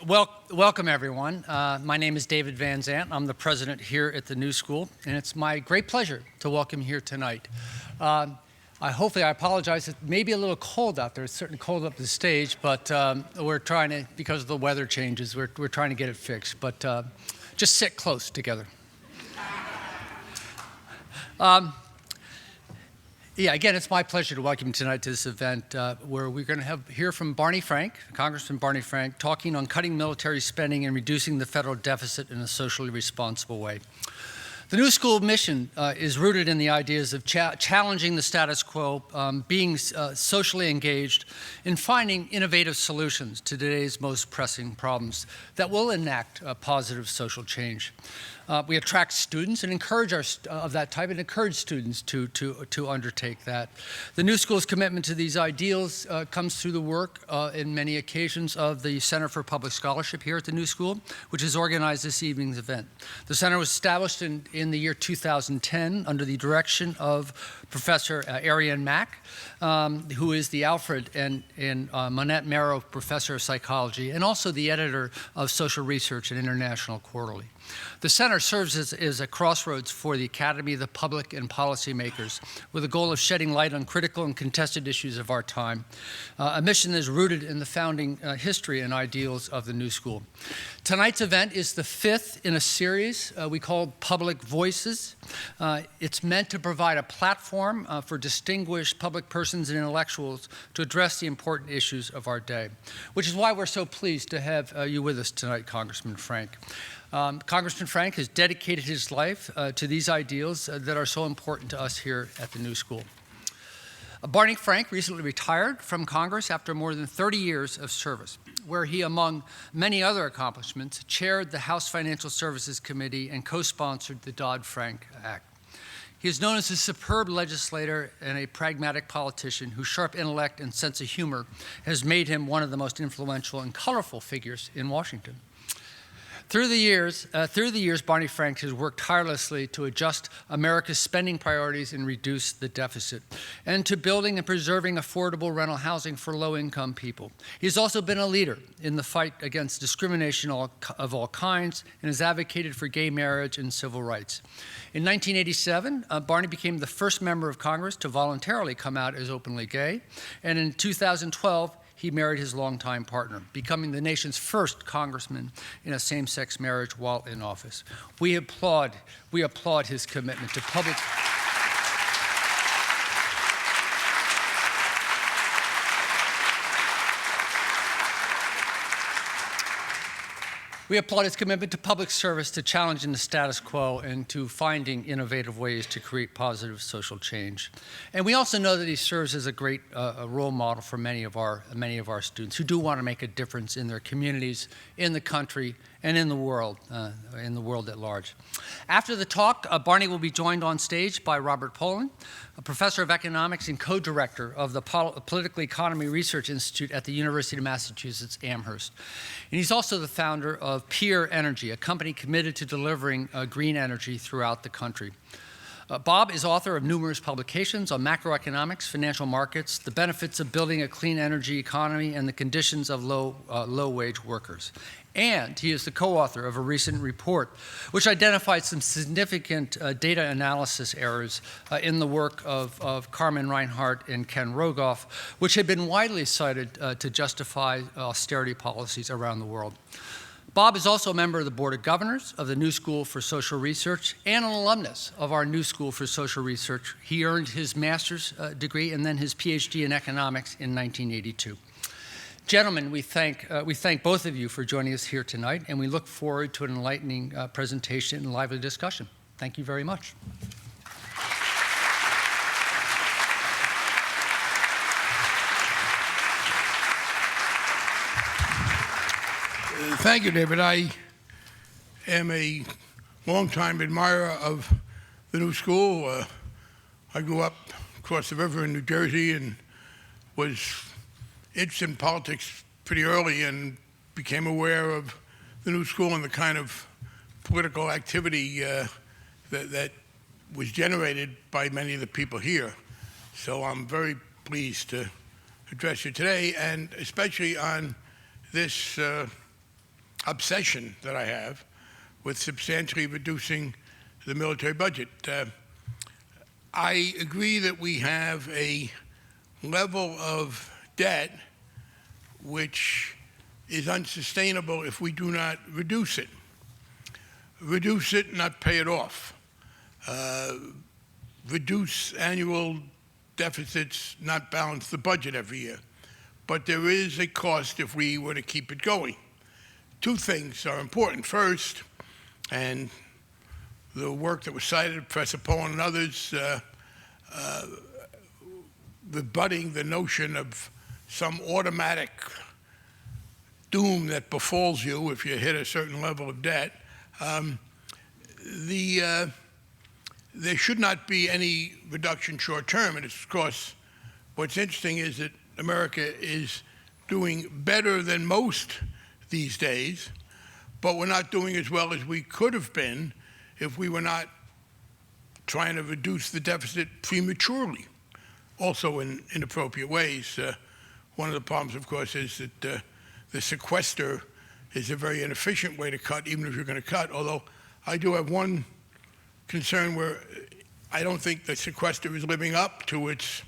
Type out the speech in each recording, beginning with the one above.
Welcome, everyone. My name is David Van Zandt. I'm the president here at the New School, and it's my great pleasure to welcome you here tonight. I apologize. It may be a little cold out there. It's certainly cold up the stage, but we're trying to, because of the weather changes, we're trying to get it fixed. But just sit close together. Again, it's my pleasure to welcome you tonight to this event where we're going to hear from Barney Frank, Congressman Barney Frank, talking on cutting military spending and reducing the federal deficit in a socially responsible way. The New School mission is rooted in the ideas of challenging the status quo, being socially engaged, and finding innovative solutions to today's most pressing problems that will enact positive social change. We attract students and encourage of that type and encourage students to undertake that. The New School's commitment to these ideals comes through the work in many occasions of the Center for Public Scholarship here at the New School, which has organized this evening's event. The center was established in the year 2010 under the direction of Professor Ariane Mack, who is the Alfred and Monette Merrow Professor of Psychology and also the editor of Social Research and International Quarterly. The center serves as a crossroads for the academy, the public, and policymakers with the goal of shedding light on critical and contested issues of our time, a mission that is rooted in the founding history and ideals of the New School. Tonight's event is the fifth in a series we call Public Voices. It's meant to provide a platform for distinguished public persons and intellectuals to address the important issues of our day, which is why we're so pleased to have you with us tonight, Congressman Frank. Congressman Frank has dedicated his life to these ideals that are so important to us here at the New School. Barney Frank recently retired from Congress after more than 30 years of service, where he, among many other accomplishments, chaired the House Financial Services Committee and co-sponsored the Dodd-Frank Act. He is known as a superb legislator and a pragmatic politician whose sharp intellect and sense of humor has made him one of the most influential and colorful figures in Washington. Through the years, Barney Frank has worked tirelessly to adjust America's spending priorities and reduce the deficit, and to building and preserving affordable rental housing for low-income people. He's also been a leader in the fight against discrimination of all kinds and has advocated for gay marriage and civil rights. In 1987, Barney became the first member of Congress to voluntarily come out as openly gay, and in 2012, he married his longtime partner, becoming the nation's first congressman in a same-sex marriage while in office. We applaud his commitment to public. We applaud his commitment to public service, to challenging the status quo, and to finding innovative ways to create positive social change. And we also know that he serves as a great role model for many of our students who do want to make a difference in their communities, in the country, and in the world at large. After the talk, Barney will be joined on stage by Robert Pollin, a professor of economics and co-director of the Political Economy Research Institute at the University of Massachusetts Amherst. And he's also the founder of Peer Energy, a company committed to delivering green energy throughout the country. Bob is author of numerous publications on macroeconomics, financial markets, the benefits of building a clean energy economy, and the conditions of low-wage workers. And he is the co-author of a recent report which identified some significant data analysis errors in the work of Carmen Reinhart and Ken Rogoff, which had been widely cited to justify austerity policies around the world. Bob is also a member of the Board of Governors of the New School for Social Research and an alumnus of our New School for Social Research. He earned his master's degree and then his PhD in economics in 1982. Gentlemen, we thank both of you for joining us here tonight, and we look forward to an enlightening presentation and lively discussion. Thank you very much. Thank you, David. I am a longtime admirer of the New School. I grew up across the river in New Jersey and was interested in politics pretty early and became aware of the New School and the kind of political activity that was generated by many of the people here. So I'm very pleased to address you today, and especially on this obsession that I have with substantially reducing the military budget. I agree that we have a level of debt which is unsustainable if we do not reduce it. Reduce it, not pay it off. Reduce annual deficits, not balance the budget every year. But there is a cost if we were to keep it going. Two things are important. First, and the work that was cited, Professor Pollin and others, rebutting the notion of some automatic doom that befalls you if you hit a certain level of debt. There should not be any reduction short term. And of course, what's interesting is that America is doing better than most these days, but we're not doing as well as we could have been if we were not trying to reduce the deficit prematurely, also in inappropriate ways. One of the problems, of course, is that the sequester is a very inefficient way to cut, even if you're going to cut, although I do have one concern where I don't think the sequester is living up to its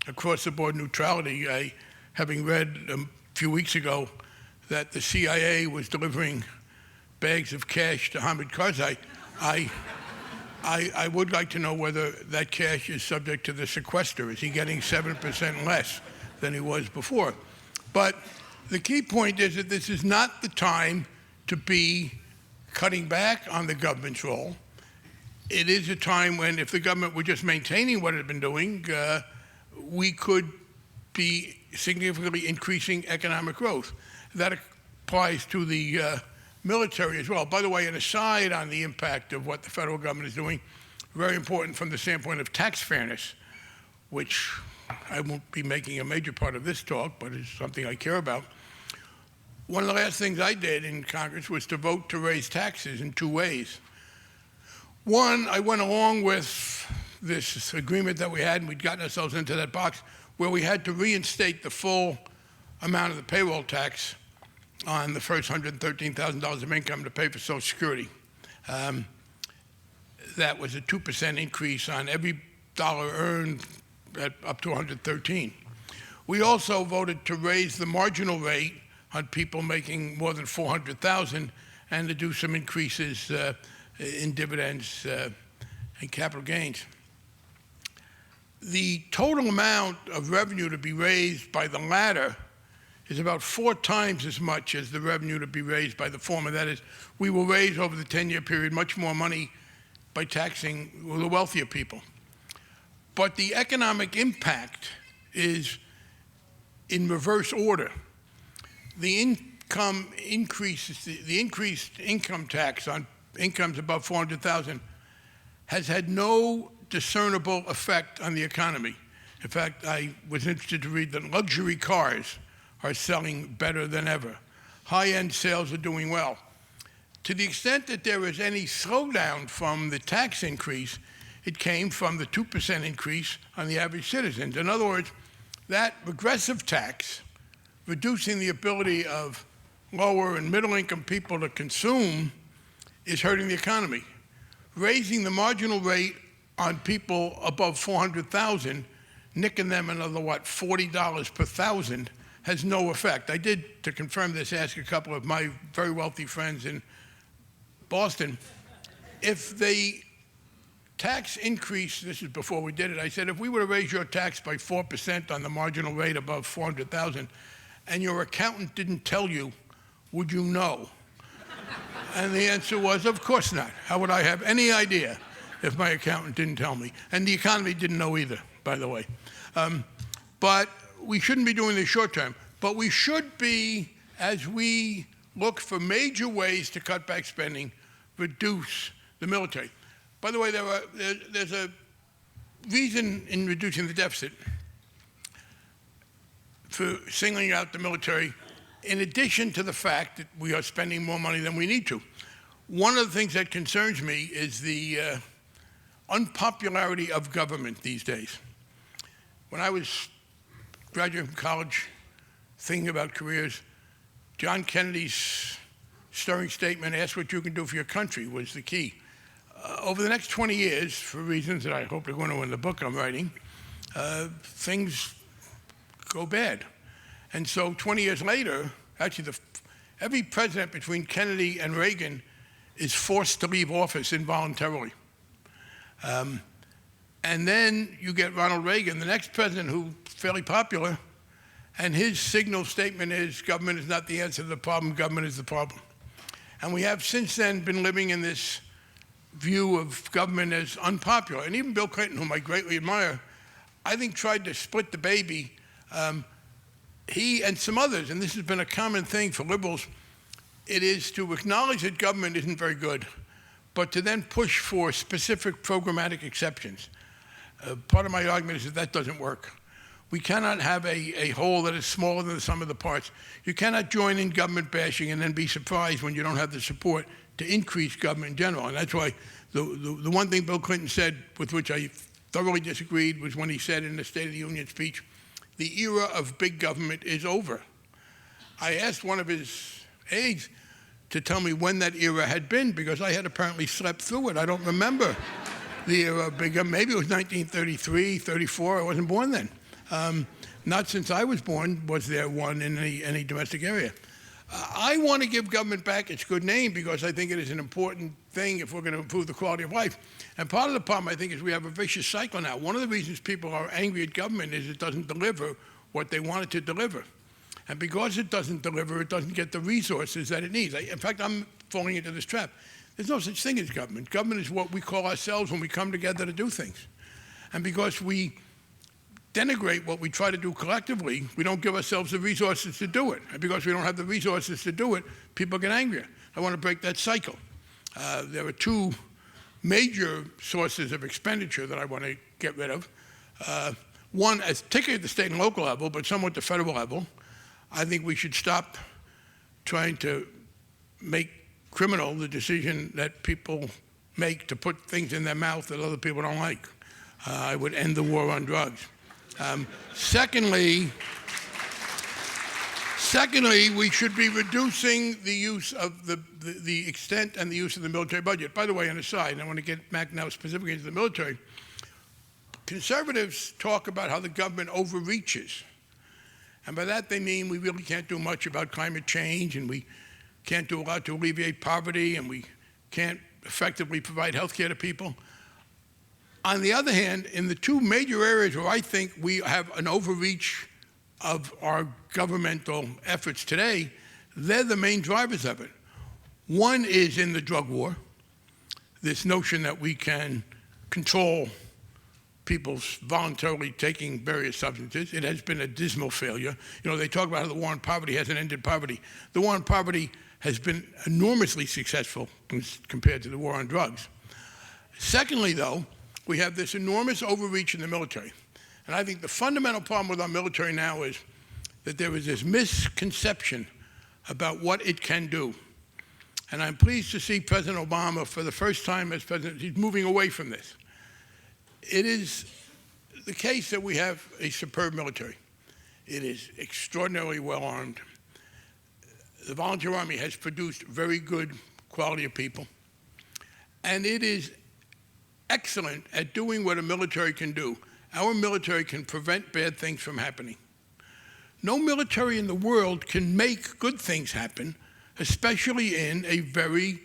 across-the-board neutrality. Having read a few weeks ago that the CIA was delivering bags of cash to Hamid Karzai, I would like to know whether that cash is subject to the sequester. Is he getting 7% less than he was before? But the key point is that this is not the time to be cutting back on the government's role. It is a time when, if the government were just maintaining what it had been doing, we could be significantly increasing economic growth. That applies to the military as well. By the way, an aside on the impact of what the federal government is doing, very important from the standpoint of tax fairness, which I won't be making a major part of this talk, but it's something I care about. One of the last things I did in Congress was to vote to raise taxes in two ways. One, I went along with this agreement that we had, and we'd gotten ourselves into that box, where we had to reinstate the full amount of the payroll tax on the first $113,000 of income to pay for Social Security. That was a 2% increase on every dollar earned at up to 113. We also voted to raise the marginal rate on people making more than 400,000 and to do some increases in dividends and capital gains. The total amount of revenue to be raised by the latter is about 4 times as much as the revenue to be raised by the former. That is, we will raise over the 10-year period much more money by taxing the wealthier people. But the economic impact is in reverse order. The income increases, the increased income tax on incomes above 400,000 has had no discernible effect on the economy. In fact, I was interested to read that luxury cars are selling better than ever. High-end sales are doing well. To the extent that there is any slowdown from the tax increase, it came from the 2% increase on the average citizens. In other words, that regressive tax, reducing the ability of lower and middle-income people to consume, is hurting the economy. Raising the marginal rate on people above 400,000, nicking them another, $40 per thousand, has no effect. I did, to confirm this, ask a couple of my very wealthy friends in Boston, if the tax increase, this is before we did it, I said, if we were to raise your tax by 4% on the marginal rate above 400,000, and your accountant didn't tell you, would you know? And the answer was, of course not. How would I have any idea if my accountant didn't tell me? And the economy didn't know either, by the way. But we shouldn't be doing this short term. But we should be, as we look for major ways to cut back spending, reduce the military. By the way, there's a reason in reducing the deficit for singling out the military, in addition to the fact that we are spending more money than we need to. One of the things that concerns me is the unpopularity of government these days. When I was graduating from college, thinking about careers, John Kennedy's stirring statement, ask what you can do for your country, was the key. Over the next 20 years, for reasons that I hope are going to in the book I'm writing, things go bad. And so 20 years later, actually every president between Kennedy and Reagan is forced to leave office involuntarily. And then you get Ronald Reagan, the next president, who's fairly popular, and his signal statement is, government is not the answer to the problem, government is the problem. And we have since then been living in this view of government as unpopular. And even Bill Clinton, whom I greatly admire, I think tried to split the baby. He and some others, and this has been a common thing for liberals, it is to acknowledge that government isn't very good, but to then push for specific programmatic exceptions. Part of my argument is that doesn't work. We cannot have a whole that is smaller than the sum of the parts. You cannot join in government bashing and then be surprised when you don't have the support to increase government in general. And that's why the one thing Bill Clinton said, with which I thoroughly disagreed, was when he said in the State of the Union speech, the era of big government is over. I asked one of his aides to tell me when that era had been, because I had apparently slept through it. I don't remember the era of big government. Maybe it was 1933, 34. I wasn't born then. Not since I was born was there one in any domestic area. I want to give government back its good name because I think it is an important thing if we're going to improve the quality of life. And part of the problem, I think, is we have a vicious cycle now. One of the reasons people are angry at government is it doesn't deliver what they want it to deliver. And because it doesn't deliver, it doesn't get the resources that it needs. In fact, I'm falling into this trap. There's no such thing as government. Government is what we call ourselves when we come together to do things. And because we denigrate what we try to do collectively, we don't give ourselves the resources to do it. And because we don't have the resources to do it, people get angrier. I want to break that cycle. There are two major sources of expenditure that I want to get rid of. One, particularly at the state and local level, but somewhat at the federal level, I think we should stop trying to make criminal the decision that people make to put things in their mouth that other people don't like. I would end the war on drugs. Secondly, we should be reducing the use of the extent and the use of the military budget. By the way, on the side, I want to get back now specifically into the military. Conservatives talk about how the government overreaches. And by that they mean we really can't do much about climate change, and we can't do a lot to alleviate poverty, and we can't effectively provide health care to people. On the other hand, in the two major areas where I think we have an overreach of our governmental efforts today, they're the main drivers of it. One is in the drug war, this notion that we can control people's voluntarily taking various substances. It has been a dismal failure. You know, they talk about how the war on poverty hasn't ended poverty. The war on poverty has been enormously successful compared to the war on drugs. Secondly, though, we have this enormous overreach in the military. And I think the fundamental problem with our military now is that there is this misconception about what it can do. And I'm pleased to see President Obama, for the first time as president, he's moving away from this. It is the case that we have a superb military. It is extraordinarily well armed. The volunteer army has produced very good quality of people. And it is excellent at doing what a military can do. Our military can prevent bad things from happening. No military in the world can make good things happen, especially in a very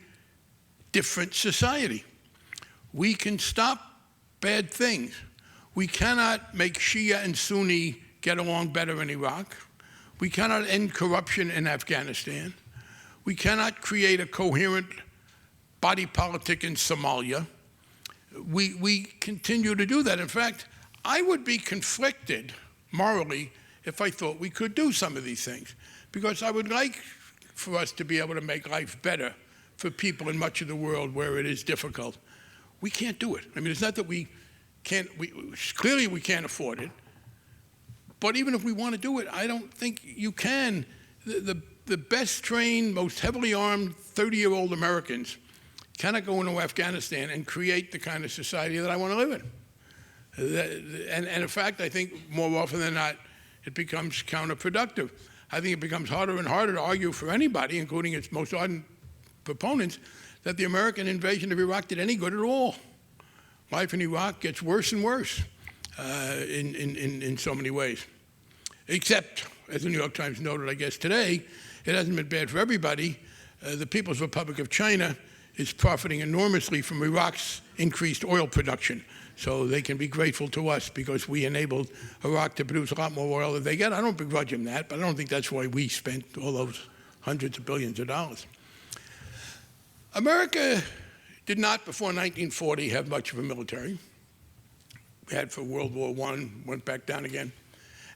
different society. We can stop bad things. We cannot make Shia and Sunni get along better in Iraq. We cannot end corruption in Afghanistan. We cannot create a coherent body politic in Somalia. We continue to do that. In fact, I would be conflicted morally if I thought we could do some of these things, because I would like for us to be able to make life better for people in much of the world where it is difficult. We can't do it. I mean, it's not that we can't, clearly we can't afford it, but even if we want to do it, I don't think you can. The best trained, most heavily armed 30-year-old Americans cannot go into Afghanistan and create the kind of society that I want to live in. And in fact, I think more often than not, it becomes counterproductive. I think it becomes harder and harder to argue for anybody, including its most ardent proponents that the American invasion of Iraq did any good at all. Life in Iraq gets worse and worse in so many ways. Except, as the New York Times noted, I guess today, it hasn't been bad for everybody. The People's Republic of China is profiting enormously from Iraq's increased oil production. So they can be grateful to us because we enabled Iraq to produce a lot more oil than they get. I don't begrudge them that, but I don't think that's why we spent all those hundreds of billions of dollars. America did not, before 1940, have much of a military. We had for World War I, went back down again.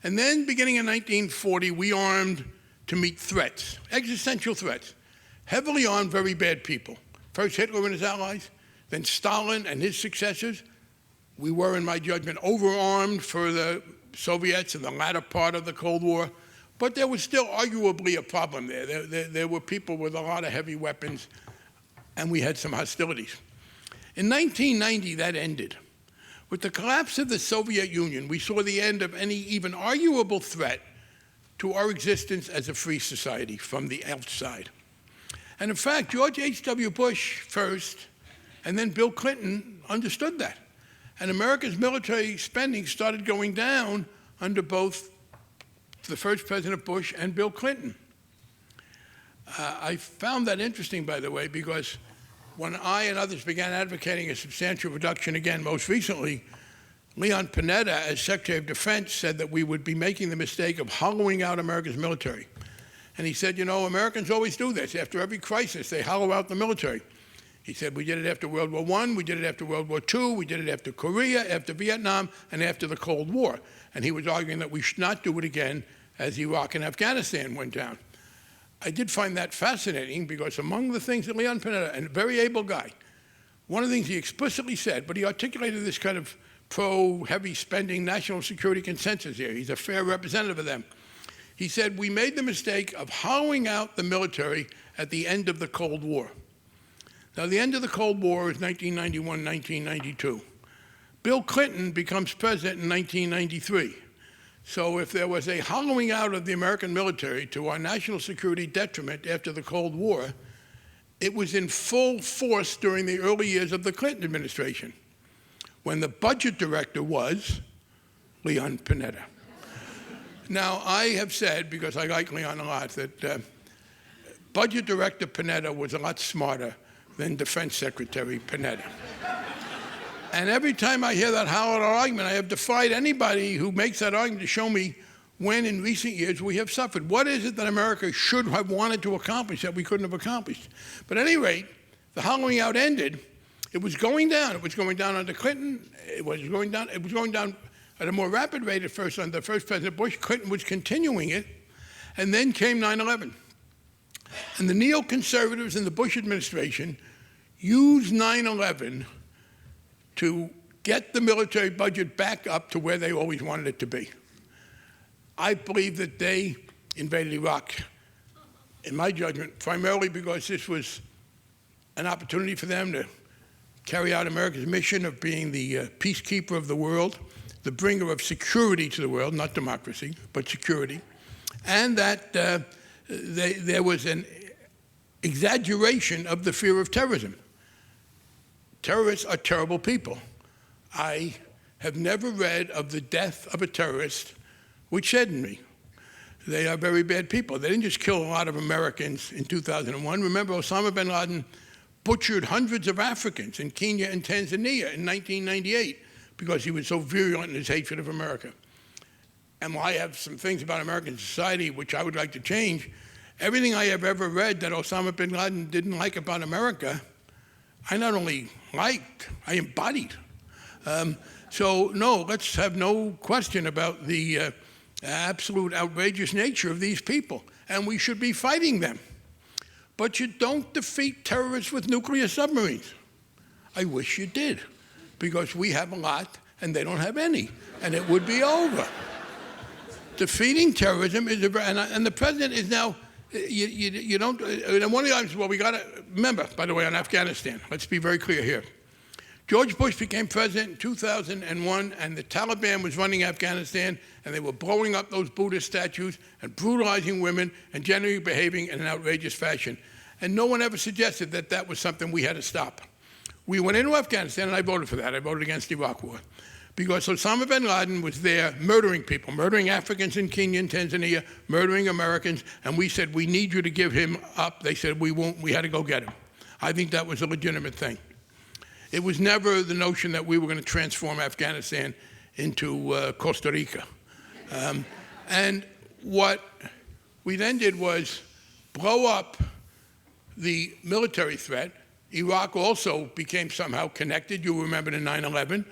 And then, beginning in 1940, we armed to meet threats, existential threats, heavily armed, very bad people. First Hitler and his allies, then Stalin and his successors. We were, in my judgment, overarmed for the Soviets in the latter part of the Cold War, but there was still arguably a problem there. There were people with a lot of heavy weapons, and we had some hostilities. In 1990, that ended. With the collapse of the Soviet Union, we saw the end of any even arguable threat to our existence as a free society from the outside. And in fact, George H.W. Bush first, and then Bill Clinton understood that. And America's military spending started going down under both the first President Bush and Bill Clinton. I found that interesting, by the way, because when I and others began advocating a substantial reduction again, most recently, Leon Panetta, as Secretary of Defense, said that we would be making the mistake of hollowing out America's military. And he said, you know, Americans always do this. After every crisis, they hollow out the military. He said, we did it after World War I, we did it after World War II, we did it after Korea, after Vietnam, and after the Cold War. And he was arguing that we should not do it again as Iraq and Afghanistan went down. I did find that fascinating because among the things that Leon Panetta, a very able guy, one of the things he explicitly said, but he articulated this kind of pro-heavy spending national security consensus here. He's a fair representative of them. He said, we made the mistake of hollowing out the military at the end of the Cold War. Now, the end of the Cold War is 1991, 1992. Bill Clinton becomes president in 1993. So if there was a hollowing out of the American military to our national security detriment after the Cold War, it was in full force during the early years of the Clinton administration, when the budget director was Leon Panetta. Now, I have said, because I like Leon a lot, that Budget Director Panetta was a lot smarter than Defense Secretary Panetta. And every time I hear that hollow argument, I have defied anybody who makes that argument to show me when in recent years we have suffered. What is it that America should have wanted to accomplish that we couldn't have accomplished? But at any rate, the hollowing out ended. It was going down. It was going down under Clinton. It was going down at a more rapid rate at first under first President Bush. Clinton was continuing it. And then came 9/11. And the neoconservatives in the Bush administration used 9/11 to get the military budget back up to where they always wanted it to be. I believe that they invaded Iraq, in my judgment, primarily because this was an opportunity for them to carry out America's mission of being the peacekeeper of the world, the bringer of security to the world, not democracy, but security, and that there was an exaggeration of the fear of terrorism. Terrorists are terrible people. I have never read of the death of a terrorist which saddened me. They are very bad people. They didn't just kill a lot of Americans in 2001. Remember, Osama bin Laden butchered hundreds of Africans in Kenya and Tanzania in 1998 because he was so virulent in his hatred of America. And while I have some things about American society which I would like to change, everything I have ever read that Osama bin Laden didn't like about America, I not only liked, I embodied. So no, let's have no question about the absolute outrageous nature of these people, and we should be fighting them. But you don't defeat terrorists with nuclear submarines. I wish you did, because we have a lot and they don't have any, and it would be over. Defeating terrorism is and the president is now. You don't. And one of the items. Well, we got to remember, by the way, on Afghanistan. Let's be very clear here. George Bush became president in 2001, and the Taliban was running Afghanistan, and they were blowing up those Buddhist statues and brutalizing women and generally behaving in an outrageous fashion. And no one ever suggested that that was something we had to stop. We went into Afghanistan, and I voted for that. I voted against the Iraq War. Because Osama bin Laden was there murdering people, murdering Africans in Kenya and Tanzania, murdering Americans, and we said, we need you to give him up. They said, we won't. We had to go get him. I think that was a legitimate thing. It was never the notion that we were going to transform Afghanistan into Costa Rica. And what we then did was blow up the military threat. Iraq also became somehow connected. You remember in 9/11,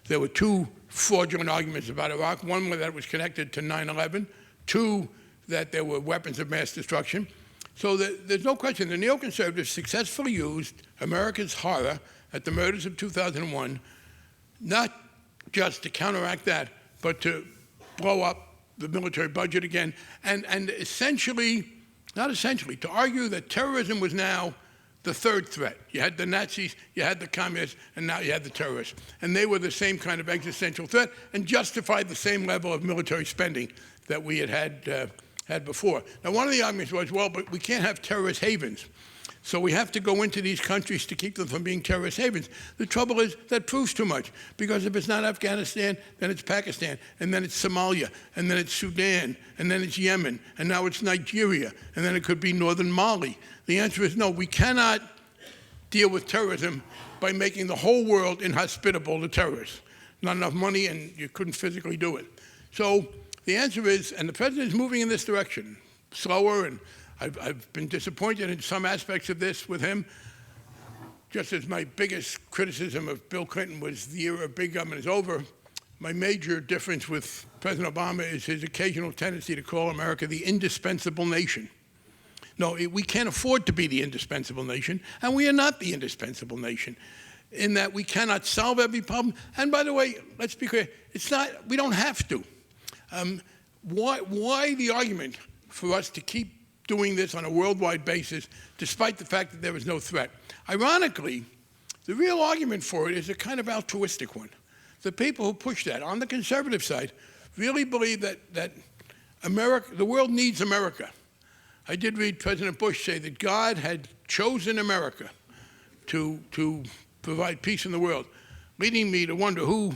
there were two fraudulent arguments about Iraq. One that it was connected to 9/11. Two, that there were weapons of mass destruction. So there's no question the neoconservatives successfully used America's horror at the murders of 2001, not just to counteract that, but to blow up the military budget again, and essentially, not essentially, to argue that terrorism was now the third threat. You had the Nazis, you had the communists, and now you had the terrorists. And they were the same kind of existential threat and justified the same level of military spending that we had before. Now, one of the arguments was, well, but we can't have terrorist havens. So we have to go into these countries to keep them from being terrorist havens. The trouble is that proves too much, because if it's not Afghanistan, then it's Pakistan, and then it's Somalia, and then it's Sudan, and then it's Yemen, and now it's Nigeria, and then it could be northern Mali. The answer is no, we cannot deal with terrorism by making the whole world inhospitable to terrorists. Not enough money, and you couldn't physically do it. So the answer is, and the president is moving in this direction, slower, and I've been disappointed in some aspects of this with him, just as my biggest criticism of Bill Clinton was the era of big government is over. My major difference with President Obama is his occasional tendency to call America the indispensable nation. No, we can't afford to be the indispensable nation, and we are not the indispensable nation, in that we cannot solve every problem. And by the way, let's be clear, it's not, we don't have to. Why the argument for us to keep doing this on a worldwide basis, despite the fact that there was no threat? Ironically, the real argument for it is a kind of altruistic one. The people who push that on the conservative side really believe that America, the world needs America. I did read President Bush say that God had chosen America to provide peace in the world, leading me to wonder who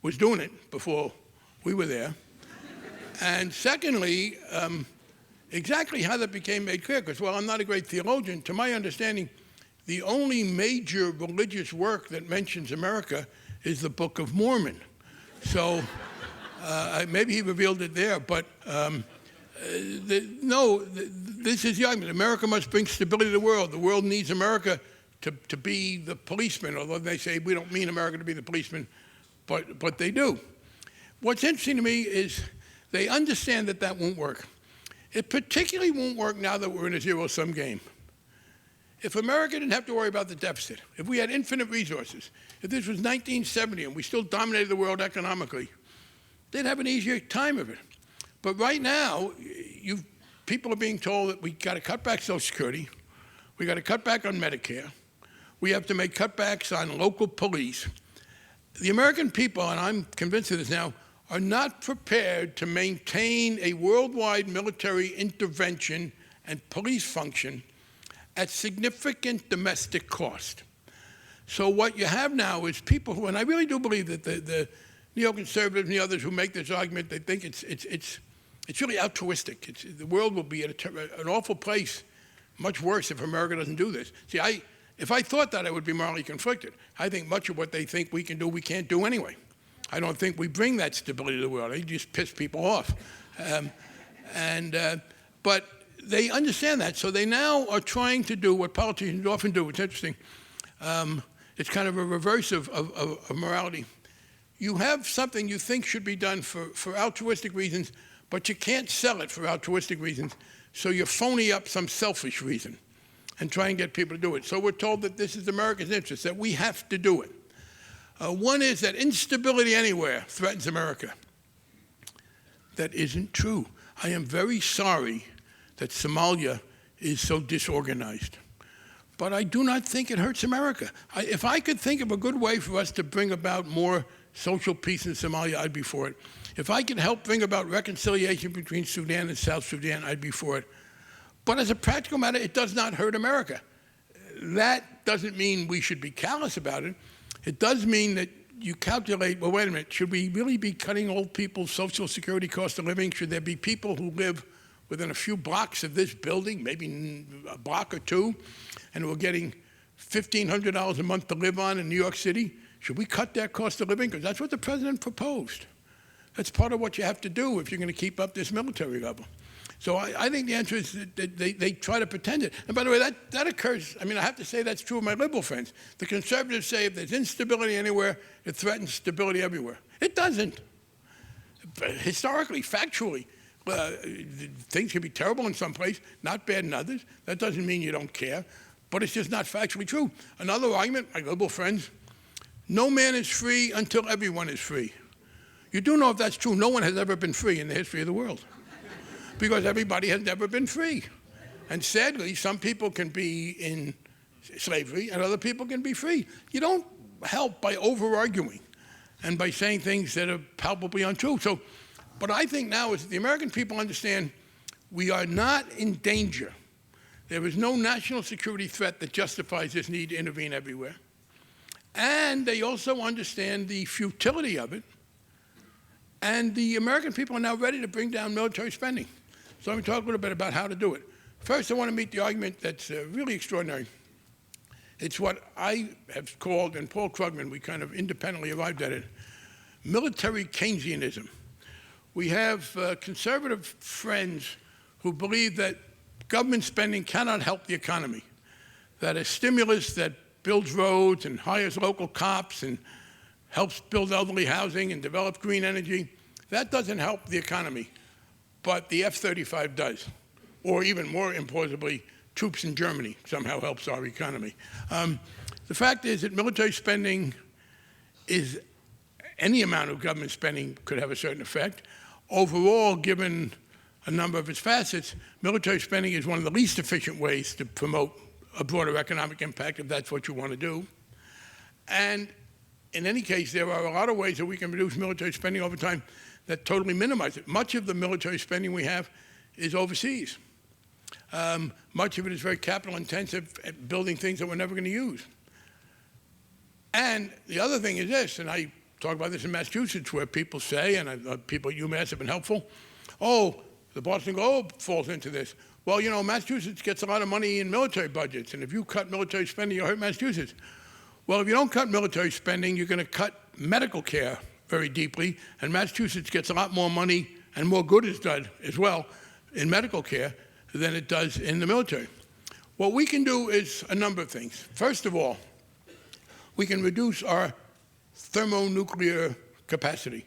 was doing it before we were there. And secondly, exactly how that became made clear, because while I'm not a great theologian, to my understanding, the only major religious work that mentions America is the Book of Mormon. So maybe he revealed it there, but this is the argument. America must bring stability to the world. The world needs America to be the policeman, although they say we don't mean America to be the policeman, but they do. What's interesting to me is they understand that that won't work. It particularly won't work now that we're in a zero-sum game. If America didn't have to worry about the deficit, if we had infinite resources, if this was 1970 and we still dominated the world economically, they'd have an easier time of it. But right now, people are being told that we got to cut back Social Security, we got to cut back on Medicare, we have to make cutbacks on local police. The American people, and I'm convinced of this now, are not prepared to maintain a worldwide military intervention and police function at significant domestic cost. So what you have now is people who, and I really do believe that the neoconservatives and the others who make this argument, they think it's really altruistic. The world will be at an awful place, much worse if America doesn't do this. See, if I thought that, I would be morally conflicted. I think much of what they think we can do, we can't do anyway. I don't think we bring that stability to the world. They just piss people off. But they understand that, so they now are trying to do what politicians often do. It's interesting. It's kind of a reverse of morality. You have something you think should be done for altruistic reasons, but you can't sell it for altruistic reasons, so you phony up some selfish reason and try and get people to do it. So we're told that this is America's interest, that we have to do it. One is that instability anywhere threatens America. That isn't true. I am very sorry that Somalia is so disorganized. But I do not think it hurts America. If I could think of a good way for us to bring about more social peace in Somalia, I'd be for it. If I could help bring about reconciliation between Sudan and South Sudan, I'd be for it. But as a practical matter, it does not hurt America. That doesn't mean we should be callous about it. It does mean that you calculate, well, wait a minute, should we really be cutting old people's Social Security cost of living? Should there be people who live within a few blocks of this building, maybe a block or two, and who are getting $1,500 a month to live on in New York City? Should we cut their cost of living? Because that's what the president proposed. That's part of what you have to do if you're going to keep up this military level. So I think the answer is that they try to pretend it. And by the way, that occurs, I mean, I have to say that's true of my liberal friends. The conservatives say if there's instability anywhere, it threatens stability everywhere. It doesn't. Historically, factually, things can be terrible in some place, not bad in others. That doesn't mean you don't care, but it's just not factually true. Another argument, my liberal friends, no man is free until everyone is free. You do know if that's true, no one has ever been free in the history of the world. Because everybody has never been free. And sadly, some people can be in slavery and other people can be free. You don't help by over-arguing and by saying things that are palpably untrue. So, what I think now is that the American people understand we are not in danger. There is no national security threat that justifies this need to intervene everywhere. And they also understand the futility of it. And the American people are now ready to bring down military spending. So let me talk a little bit about how to do it. First, I want to meet the argument that's really extraordinary. It's what I have called, and Paul Krugman, we kind of independently arrived at it, military Keynesianism. We have conservative friends who believe that government spending cannot help the economy, that a stimulus that builds roads and hires local cops and helps build elderly housing and develops green energy, that doesn't help the economy. But the F-35 does, or even more implausibly, troops in Germany somehow helps our economy. The fact is that military spending is, any amount of government spending could have a certain effect. Overall, given a number of its facets, military spending is one of the least efficient ways to promote a broader economic impact, if that's what you want to do. And in any case, there are a lot of ways that we can reduce military spending over time that totally minimize it. Much of the military spending we have is overseas. Much of it is very capital intensive at building things that we're never going to use. And the other thing is this, and I talk about this in Massachusetts, where people say, and people at UMass have been helpful, oh, the Boston Globe falls into this. Well, you know, Massachusetts gets a lot of money in military budgets, and if you cut military spending, you'll hurt Massachusetts. Well, if you don't cut military spending, you're going to cut medical care very deeply, and Massachusetts gets a lot more money, and more good is done as well in medical care than it does in the military. What we can do is a number of things. First of all, we can reduce our thermonuclear capacity.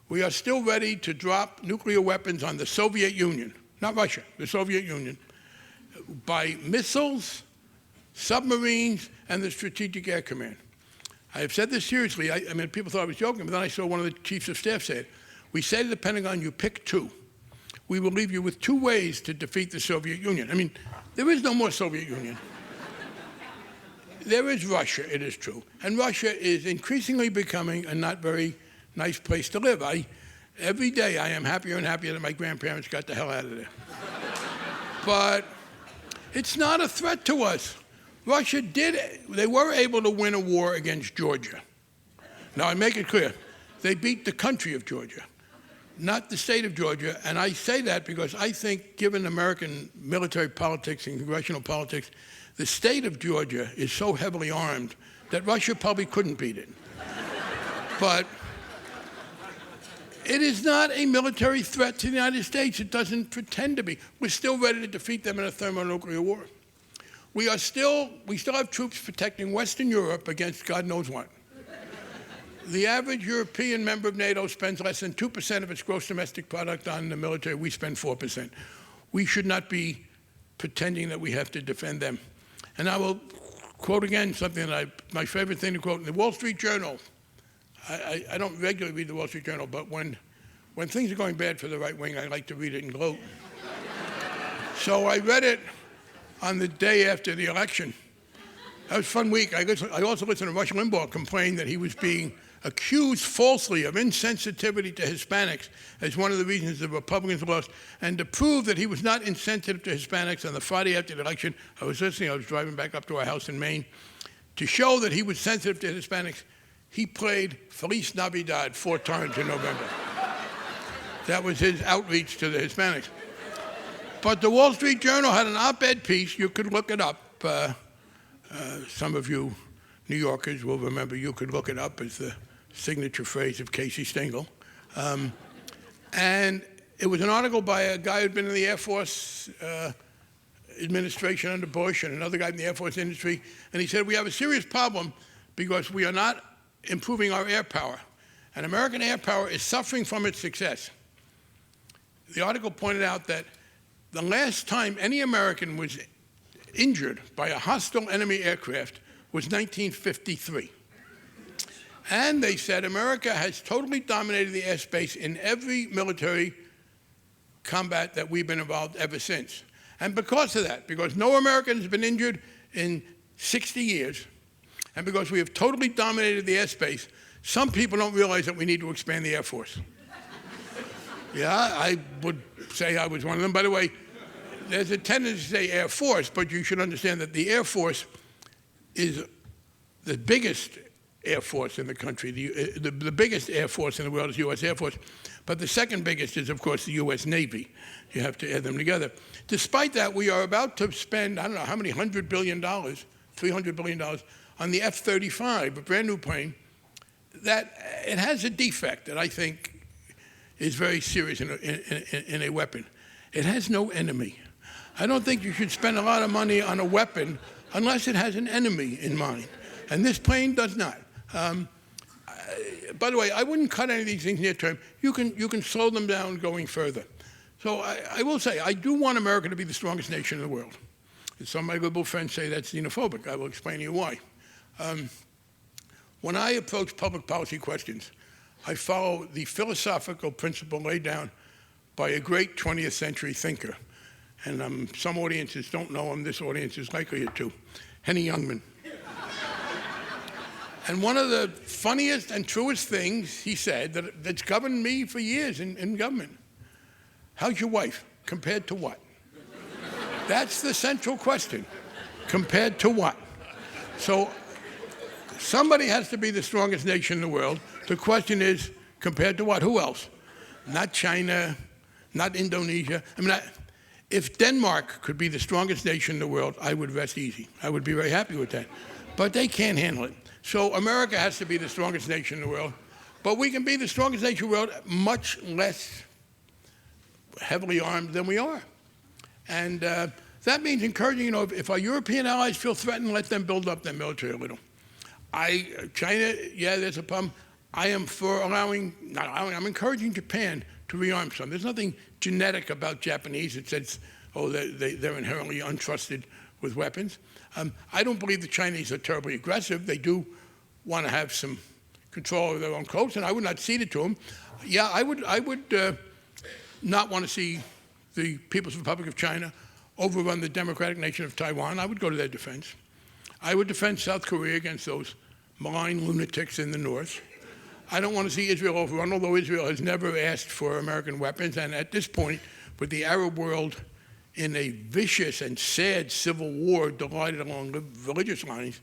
We are still ready to drop nuclear weapons on the Soviet Union, not Russia, the Soviet Union, by missiles, submarines, and the Strategic Air Command. I have said this seriously. I mean, people thought I was joking, but then I saw one of the chiefs of staff say it. We say to the Pentagon, you pick two. We will leave you with two ways to defeat the Soviet Union. I mean, there is no more Soviet Union. There is Russia, it is true. And Russia is increasingly becoming a not very nice place to live. Every day I am happier and happier that my grandparents got the hell out of there. But it's not a threat to us. Russia they were able to win a war against Georgia. Now, I make it clear, they beat the country of Georgia, not the state of Georgia. And I say that because I think, given American military politics and congressional politics, the state of Georgia is so heavily armed that Russia probably couldn't beat it. But it is not a military threat to the United States. It doesn't pretend to be. We're still ready to defeat them in a thermonuclear war. We still have troops protecting Western Europe against God knows what. The average European member of NATO spends less than 2% of its gross domestic product on the military. We spend 4%. We should not be pretending that we have to defend them. And I will quote again something that my favorite thing to quote in the Wall Street Journal. I don't regularly read the Wall Street Journal, but when things are going bad for the right wing, I like to read it and gloat. So I read it on the day after the election. That was a fun week. I also listened to Rush Limbaugh complain that he was being accused falsely of insensitivity to Hispanics as one of the reasons the Republicans lost. And to prove that he was not insensitive to Hispanics, on the Friday after the election, I was listening, I was driving back up to our house in Maine, to show that he was sensitive to Hispanics, he played Feliz Navidad 4 times in November. That was his outreach to the Hispanics. But the Wall Street Journal had an op-ed piece, you could look it up. Some of you New Yorkers will remember you could look it up as the signature phrase of Casey Stengel. And it was an article by a guy who'd been in the Air Force administration under Bush and another guy in the Air Force industry. And he said, we have a serious problem because we are not improving our air power. And American air power is suffering from its success. The article pointed out that the last time any American was injured by a hostile enemy aircraft was 1953. And they said America has totally dominated the airspace in every military combat that we've been involved ever since. And because of that, because no American has been injured in 60 years, and because we have totally dominated the airspace, some people don't realize that we need to expand the Air Force. Yeah, I would say I was one of them. By the way, there's a tendency to say Air Force, but you should understand that the Air Force is the biggest Air Force in the country. The biggest Air Force in the world is U.S. Air Force. But the second biggest is, of course, the U.S. Navy. You have to add them together. Despite that, we are about to spend, I don't know how many, $100 billion, $300 billion on the F-35, a brand new plane, that it has a defect that I think is very serious in a weapon. It has no enemy. I don't think you should spend a lot of money on a weapon unless it has an enemy in mind. And this plane does not. By the way, I wouldn't cut any of these things near term. You can slow them down going further. So I will say, I do want America to be the strongest nation in the world. And some of my liberal friends say that's xenophobic. I will explain to you why. When I approach public policy questions, I follow the philosophical principle laid down by a great 20th century thinker. And some audiences don't know him. This audience is likely to. Henny Youngman. And one of the funniest and truest things he said that's governed me for years in government, how's your wife? Compared to what? That's the central question. Compared to what? So somebody has to be the strongest nation in the world. The question is, compared to what? Who else? Not China, not Indonesia. I mean, if Denmark could be the strongest nation in the world, I would rest easy. I would be very happy with that. But they can't handle it. So America has to be the strongest nation in the world. But we can be the strongest nation in the world much less heavily armed than we are. And that means encouraging, if our European allies feel threatened, let them build up their military a little. China, yeah, there's a problem. I am for I'm encouraging Japan to rearm some. There's nothing genetic about Japanese that says, they're inherently untrusted with weapons. I don't believe the Chinese are terribly aggressive. They do want to have some control over their own coast, and I would not cede it to them. Yeah, I would not want to see the People's Republic of China overrun the democratic nation of Taiwan. I would go to their defense. I would defend South Korea against those malign lunatics in the north. I don't want to see Israel overrun, although Israel has never asked for American weapons. And at this point, with the Arab world in a vicious and sad civil war divided along religious lines,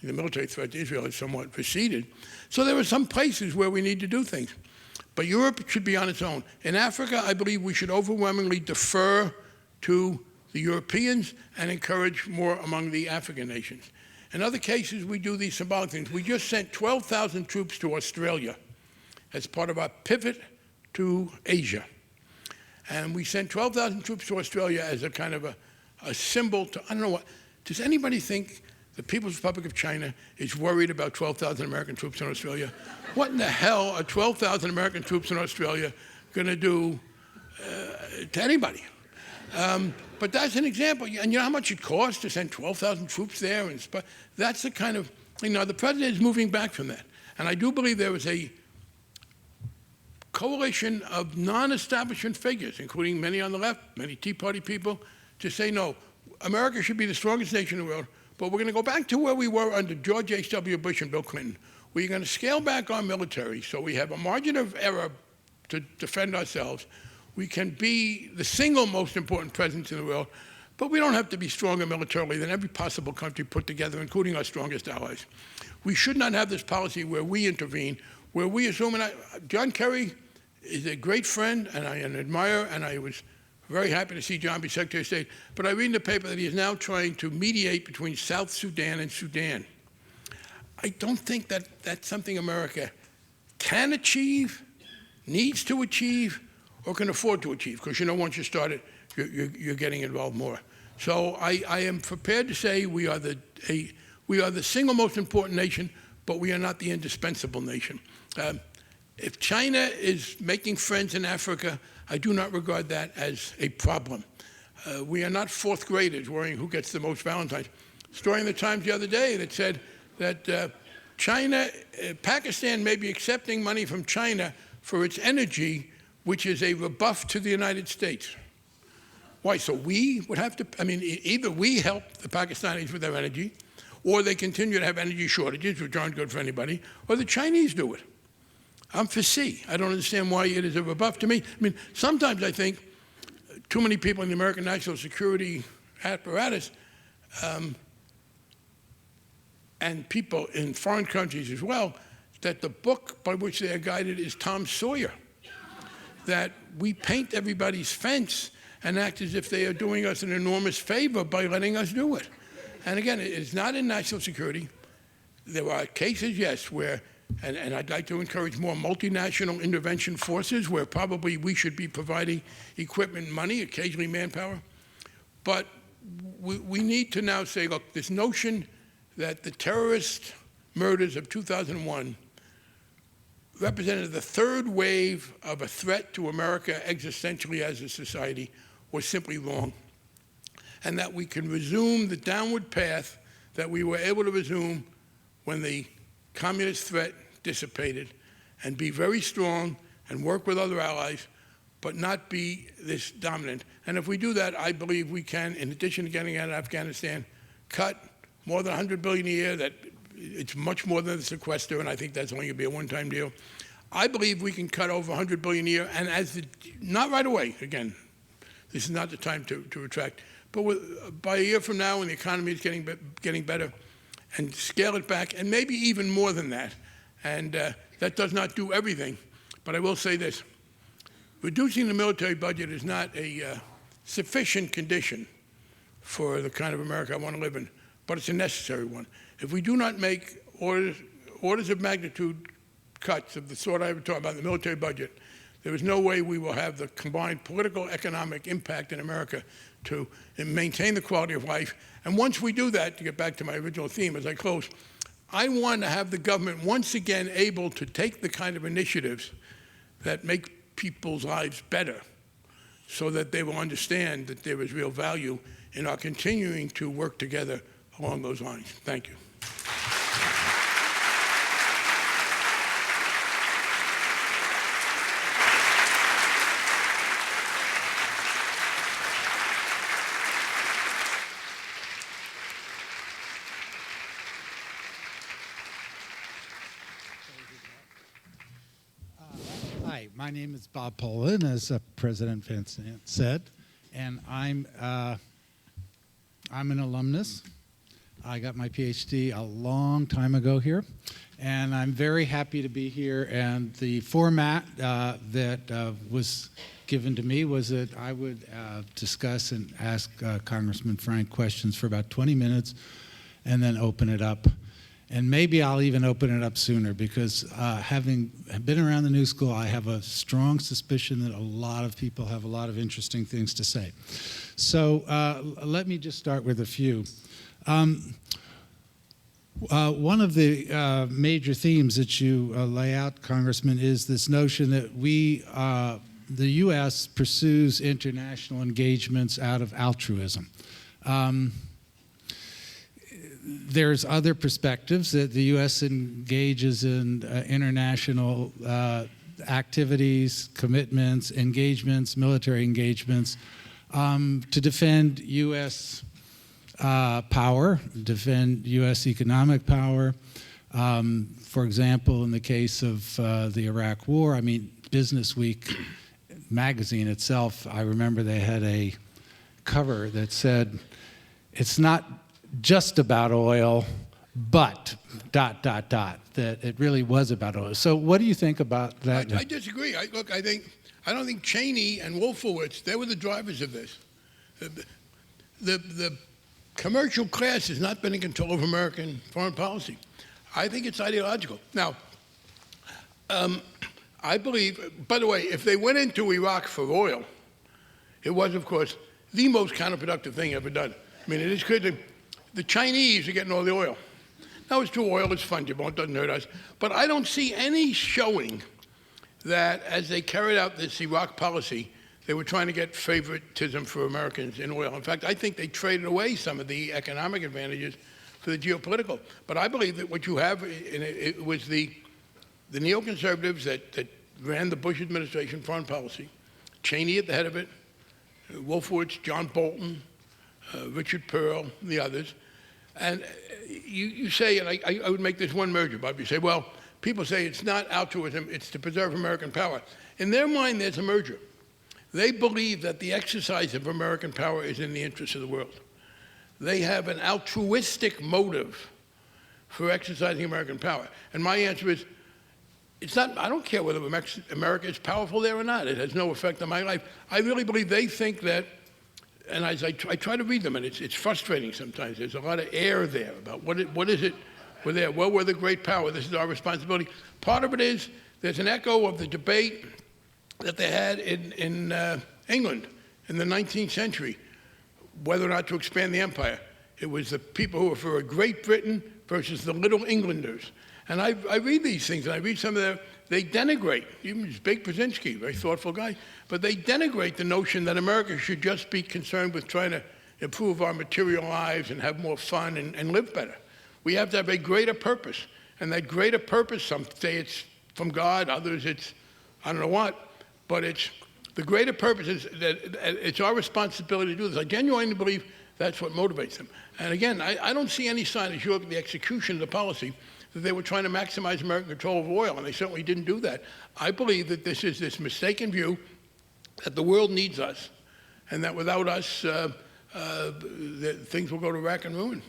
the military threat to Israel has somewhat receded. So there are some places where we need to do things. But Europe should be on its own. In Africa, I believe we should overwhelmingly defer to the Europeans and encourage more among the African nations. In other cases, we do these symbolic things. We just sent 12,000 troops to Australia as part of our pivot to Asia. And we sent 12,000 troops to Australia as a kind of a symbol to, I don't know what, does anybody think the People's Republic of China is worried about 12,000 American troops in Australia? What in the hell are 12,000 American troops in Australia going to do to anybody? But that's an example. And you know how much it costs to send 12,000 troops there? And that's the kind of, the president is moving back from that. And I do believe there was a coalition of non-establishment figures, including many on the left, many Tea Party people, to say, no, America should be the strongest nation in the world, but we're going to go back to where we were under George H.W. Bush and Bill Clinton, we're going to scale back our military so we have a margin of error to defend ourselves. We can be the single most important presence in the world, but we don't have to be stronger militarily than every possible country put together, including our strongest allies. We should not have this policy where we intervene, where we assume, and John Kerry is a great friend, and I admire, and I was very happy to see John be Secretary of State, but I read in the paper that he is now trying to mediate between South Sudan and Sudan. I don't think that that's something America can achieve, needs to achieve, or can afford to achieve, because once you start it, you're getting involved more. So I am prepared to say we are the single most important nation, but we are not the indispensable nation. If China is making friends in Africa, I do not regard that as a problem. We are not fourth graders worrying who gets the most Valentines. Story in the Times the other day that said that Pakistan may be accepting money from China for its energy, which is a rebuff to the United States. Why? So we would have to, either we help the Pakistanis with their energy, or they continue to have energy shortages, which aren't good for anybody, or the Chinese do it. I'm for C. I don't understand why it is a rebuff to me. Sometimes I think too many people in the American national security apparatus and people in foreign countries as well, that the book by which they are guided is Tom Sawyer. That we paint everybody's fence and act as if they are doing us an enormous favor by letting us do it. And again, it's not in national security. There are cases, yes, where, and I'd like to encourage more multinational intervention forces where probably we should be providing equipment and money, occasionally manpower. But we need to now say, look, this notion that the terrorist murders of 2001 represented the third wave of a threat to America existentially as a society was simply wrong. And that we can resume the downward path that we were able to resume when the communist threat dissipated, and be very strong and work with other allies, but not be this dominant. And if we do that, I believe we can, in addition to getting out of Afghanistan, cut more than $100 billion a year. That it's much more than the sequester, and I think that's only going to be a one-time deal. I believe we can cut over $100 billion a year, and not right away. Again, this is not the time to retract. But by a year from now, when the economy is getting better, and scale it back, and maybe even more than that. And that does not do everything. But I will say this. Reducing the military budget is not a sufficient condition for the kind of America I want to live in, but it's a necessary one. If we do not make orders of magnitude cuts of the sort I was talking about in the military budget, there is no way we will have the combined political, economic impact in America to maintain the quality of life. And once we do that, to get back to my original theme as I close, I want to have the government once again able to take the kind of initiatives that make people's lives better so that they will understand that there is real value in our continuing to work together along those lines. Thank you. Hi, my name is Bob Pollin, as President Vincent said, and I'm an alumnus. I got my PhD a long time ago here, and I'm very happy to be here. And the format that was given to me was that I would discuss and ask Congressman Frank questions for about 20 minutes and then open it up. And maybe I'll even open it up sooner because having been around the New School, I have a strong suspicion that a lot of people have a lot of interesting things to say. So let me just start with a few. One of the major themes that you lay out, Congressman, is this notion that the U.S. pursues international engagements out of altruism. There's other perspectives that the U.S. engages in international activities, commitments, engagements, military engagements to defend U.S. Power, defend U.S. economic power, For example, in the case of the Iraq War, I mean, Business Week magazine itself, I remember they had a cover that said, it's not just about oil, but ... that it really was about oil. So what do you think about that? I disagree. I don't think Cheney and Wolfowitz, they were the drivers of this. The commercial class has not been in control of American foreign policy. I think it's ideological. Now, I believe, by the way, if they went into Iraq for oil, it was, of course, the most counterproductive thing ever done. I mean, it is clear that the Chinese are getting all the oil. Now, it's true, oil is fungible, it doesn't hurt us. But I don't see any showing that as they carried out this Iraq policy, they were trying to get favoritism for Americans in oil. In fact, I think they traded away some of the economic advantages for the geopolitical. But I believe that what you have, it was the neoconservatives that ran the Bush administration foreign policy, Cheney at the head of it, Wolfowitz, John Bolton, Richard Pearl, and the others. And you say, and I would make this one merger, Bob, you say, well, people say it's not altruism, it's to preserve American power. In their mind, there's a merger. They believe that the exercise of American power is in the interest of the world. They have an altruistic motive for exercising American power. And my answer is, it's not, I don't care whether America is powerful there or not. It has no effect on my life. I really believe they think that, and as I try to read them, and it's frustrating sometimes. There's a lot of air there about what is it we're there. Well, we're the great power. This is our responsibility. Part of it is there's an echo of the debate that they had in England in the 19th century, whether or not to expand the empire. It was the people who were for a Great Britain versus the Little Englanders. And I read these things, and I read some of their, they denigrate, even Big Brzezinski, very thoughtful guy, but they denigrate the notion that America should just be concerned with trying to improve our material lives and have more fun and live better. We have to have a greater purpose. And that greater purpose, some say it's from God, others it's I don't know what, but it's the greater purpose is that it's our responsibility to do this. I genuinely believe that's what motivates them. And again, I don't see any sign, as you look at the execution of the policy, that they were trying to maximize American control of oil, and they certainly didn't do that. I believe that this is this mistaken view that the world needs us, and that without us, things will go to rack and ruin.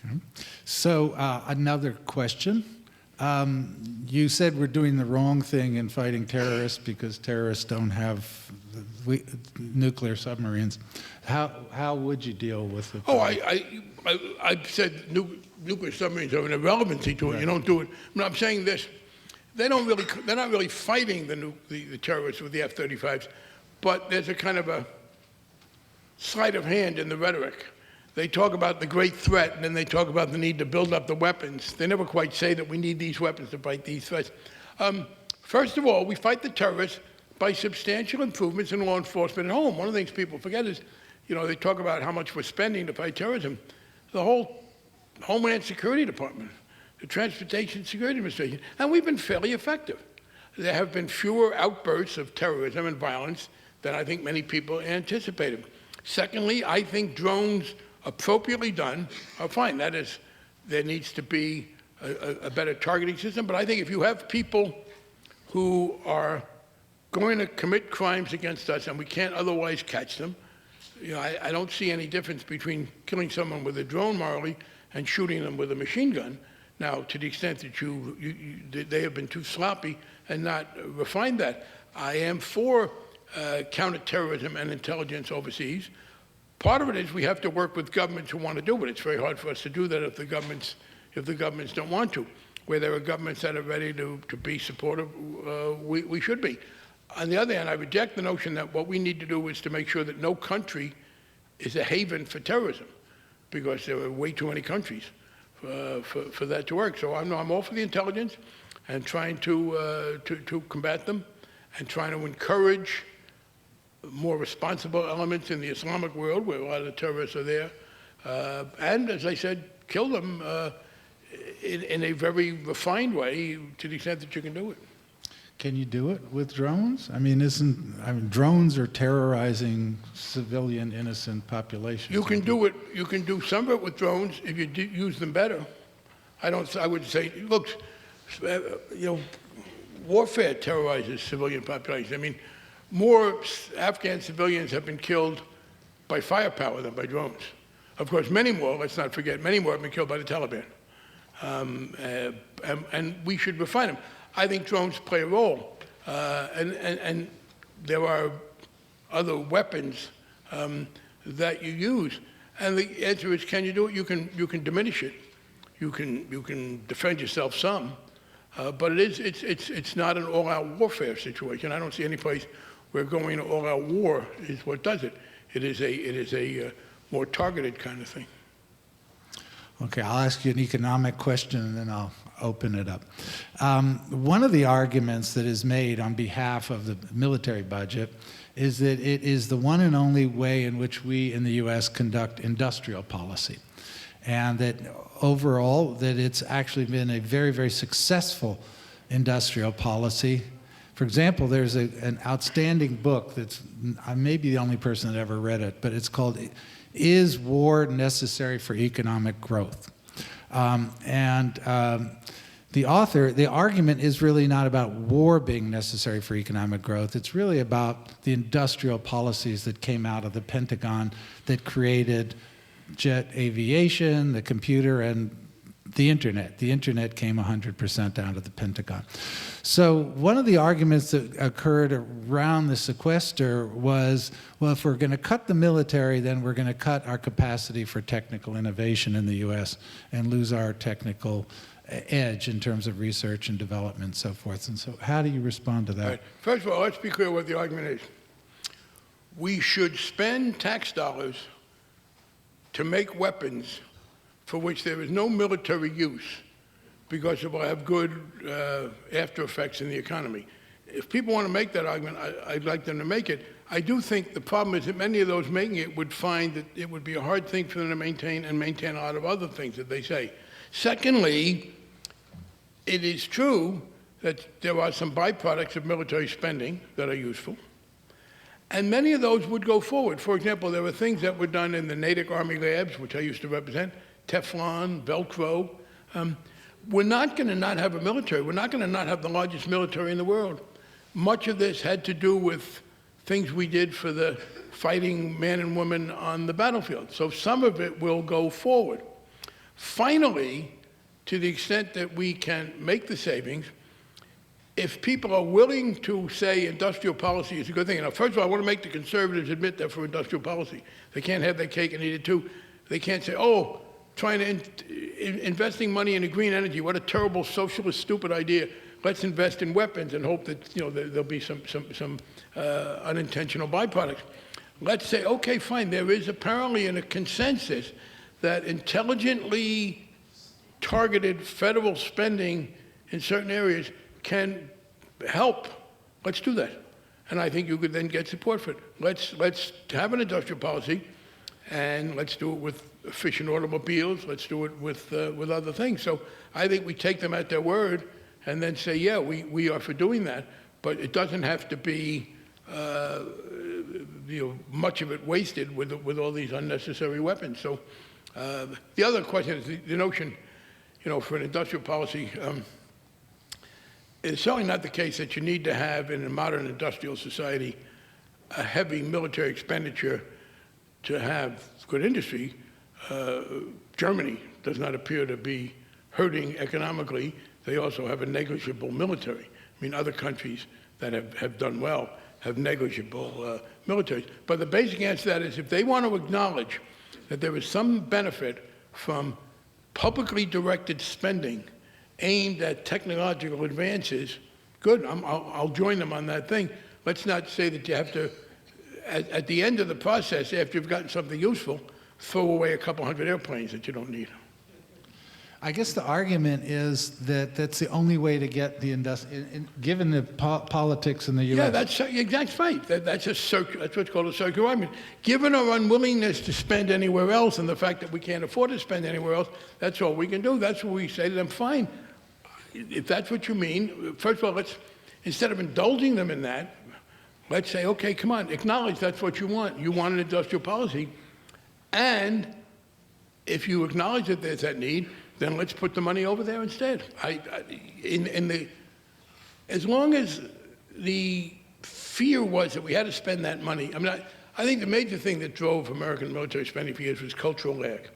Okay. So another question. You said we're doing the wrong thing in fighting terrorists because terrorists don't have nuclear submarines. How would you deal with it? Oh, I said nuclear submarines are an irrelevancy to it. Right. You don't do it. I mean, I'm saying this. They're not really fighting the terrorists with the F-35s, but there's a kind of a sleight of hand in the rhetoric. They talk about the great threat, and then they talk about the need to build up the weapons. They never quite say that we need these weapons to fight these threats. First of all, we fight the terrorists by substantial improvements in law enforcement at home. One of the things people forget is, you know, they talk about how much we're spending to fight terrorism. The whole Homeland Security Department, the Transportation Security Administration, and we've been fairly effective. There have been fewer outbursts of terrorism and violence than I think many people anticipated. Secondly, I think drones appropriately done are fine. That is, there needs to be a better targeting system. But I think if you have people who are going to commit crimes against us and we can't otherwise catch them, you know, I don't see any difference between killing someone with a drone morally and shooting them with a machine gun. Now, to the extent that they have been too sloppy and not refined that, I am for counterterrorism and intelligence overseas. Part of it is we have to work with governments who want to do it. It's very hard for us to do that if the governments don't want to. Where there are governments that are ready to be supportive, we should be. On the other hand, I reject the notion that what we need to do is to make sure that no country is a haven for terrorism, because there are way too many countries for that to work. So I'm all for the intelligence and trying to combat them and trying to encourage more responsible elements in the Islamic world, where a lot of the terrorists are there, and as I said, kill them in a very refined way to the extent that you can do it. Can you do it with drones? I mean, drones are terrorizing civilian, innocent populations. You can do it. You can do some of it with drones if you use them better. I would say, look, warfare terrorizes civilian populations. I mean, more Afghan civilians have been killed by firepower than by drones. Of course, many more, let's not forget, many more have been killed by the Taliban. And we should refine them. I think drones play a role. And there are other weapons that you use. And the answer is, can you do it? You can diminish it. You can defend yourself some. But it's not an all-out warfare situation. I don't see any place where going to all-out war is what does it. It is a more targeted kind of thing. Okay, I'll ask you an economic question and then I'll open it up. One of the arguments that is made on behalf of the military budget is that it is the one and only way in which we in the U.S. conduct industrial policy. And that overall, that it's actually been a very, very successful industrial policy. For example, there's an outstanding book that's, I may be the only person that ever read it, but it's called Is War Necessary for Economic Growth? The author, the argument is really not about war being necessary for economic growth. It's really about the industrial policies that came out of the Pentagon that created jet aviation, the computer, and the internet. The internet came 100% out of the Pentagon. So one of the arguments that occurred around the sequester was, well, if we're going to cut the military, then we're going to cut our capacity for technical innovation in the U.S. and lose our technical edge in terms of research and development and so forth. And so how do you respond to that? Right. First of all, let's be clear what the argument is. We should spend tax dollars to make weapons for which there is no military use because it will have good after effects in the economy. If people want to make that argument, I'd like them to make it. I do think the problem is that many of those making it would find that it would be a hard thing for them to maintain and maintain a lot of other things that they say. Secondly, it is true that there are some byproducts of military spending that are useful. And many of those would go forward. For example, there were things that were done in the Natick Army labs, which I used to represent, Teflon, Velcro. We're not going to not have a military. We're not going to not have the largest military in the world. Much of this had to do with things we did for the fighting man and woman on the battlefield. So some of it will go forward. Finally, to the extent that we can make the savings, if people are willing to say industrial policy is a good thing. Now, first of all, I want to make the conservatives admit that for industrial policy. They can't have their cake and eat it too. They can't say, oh, investing money in green energy, what a terrible socialist, stupid idea. Let's invest in weapons and hope that there'll be some unintentional byproducts. Let's say, okay, fine, there is apparently a consensus that intelligently targeted federal spending in certain areas can help. Let's do that. And I think you could then get support for it. Let's have an industrial policy, and let's do it with efficient automobiles. Let's do it with other things. So I think we take them at their word and then say, yeah, we are for doing that. But it doesn't have to be much of it wasted with all these unnecessary weapons. So the other question is the notion, for an industrial policy. It's certainly not the case that you need to have in a modern industrial society a heavy military expenditure to have good industry. Germany does not appear to be hurting economically. They also have a negligible military. I mean, other countries that have done well have negligible militaries. But the basic answer to that is if they want to acknowledge that there is some benefit from publicly directed spending aimed at technological advances, good, I'll join them on that thing. Let's not say that you have to, at the end of the process, after you've gotten something useful, throw away a couple hundred airplanes that you don't need. I guess the argument is that that's the only way to get the given the politics in the U.S. Yeah, that's right. That's what's called a circular argument. Given our unwillingness to spend anywhere else and the fact that we can't afford to spend anywhere else, that's all we can do. That's what we say to them. Fine, if that's what you mean. First of all, instead of indulging them in that, let's say, okay, come on, acknowledge that's what you want. You want an industrial policy, and if you acknowledge that there's that need, then let's put the money over there instead. As long as the fear was that we had to spend that money, I think the major thing that drove American military spending for years was cultural lag.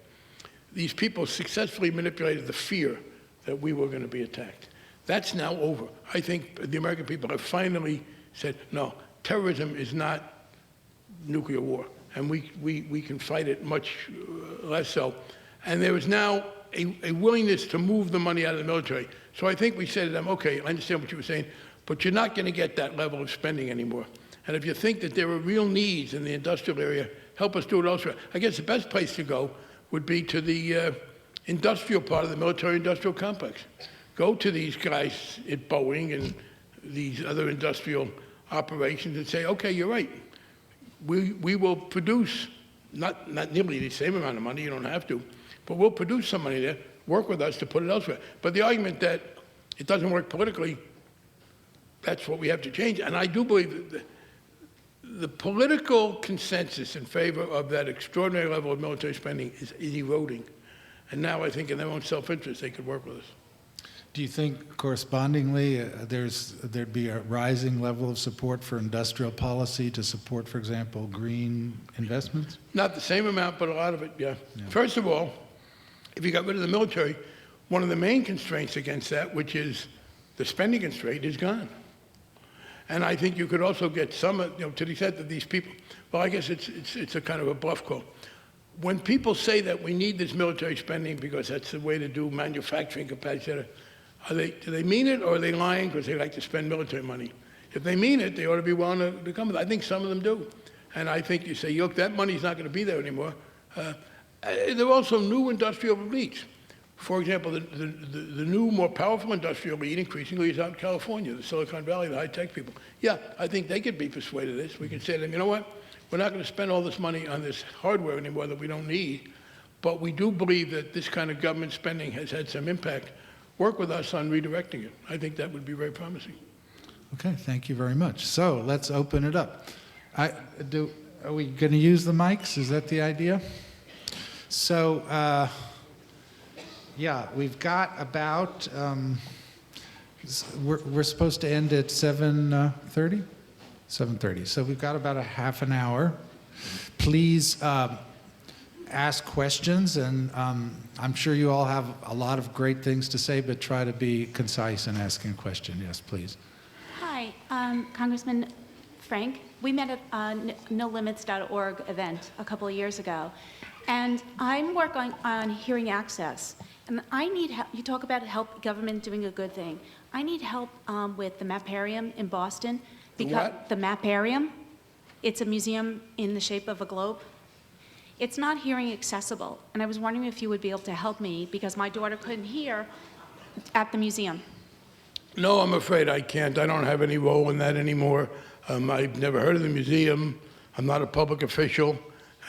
These people successfully manipulated the fear that we were going to be attacked. That's now over. I think the American people have finally said, no, terrorism is not nuclear war, and we can fight it much less so. And there is now a willingness to move the money out of the military. So I think we said to them, okay, I understand what you were saying, but you're not going to get that level of spending anymore. And if you think that there are real needs in the industrial area, help us do it elsewhere. I guess the best place to go would be to the industrial part of the military-industrial complex. Go to these guys at Boeing and these other industrial operations and say, okay, you're right. We will produce, not nearly the same amount of money, you don't have to, but we'll produce some money there, work with us to put it elsewhere. But the argument that it doesn't work politically, that's what we have to change. And I do believe that the political consensus in favor of that extraordinary level of military spending is eroding. And now I think in their own self-interest, they could work with us. Do you think correspondingly there'd be a rising level of support for industrial policy to support, for example, green investments? Not the same amount, but a lot of it, yeah. First of all, if you got rid of the military, one of the main constraints against that, which is the spending constraint, is gone. And I think you could also get some, to the extent that these people, well, I guess it's a kind of a bluff call. When people say that we need this military spending because that's the way to do manufacturing capacity, do they mean it, or are they lying because they like to spend military money? If they mean it, they ought to be willing to come with it. I think some of them do. And I think you say, look, that money's not going to be there anymore. There are also new industrial elites. For example, the new, more powerful industrial elite increasingly is out in California, the Silicon Valley, the high-tech people. Yeah, I think they could be persuaded of this. We can say to them, you know what? We're not going to spend all this money on this hardware anymore that we don't need, but we do believe that this kind of government spending has had some impact. Work with us on redirecting it. I think that would be very promising. Okay, thank you very much. So let's open it up. Are we going to use the mics? Is that the idea? So, yeah, we've got about, we're supposed to end at 7:30? 7:30. So we've got about a half an hour. Please ask questions, and I'm sure you all have a lot of great things to say, but try to be concise in asking a question. Yes, please. Hi, Congressman Frank. We met at a NoLimits.org event a couple of years ago, and I'm working on hearing access. And I need help. You talk about help government doing a good thing. I need help with the Maparium in Boston. What? The Maparium. It's a museum in the shape of a globe. It's not hearing accessible, and I was wondering if you would be able to help me because my daughter couldn't hear at the museum. No, I'm afraid I can't. I don't have any role in that anymore. I've never heard of the museum. I'm not a public official,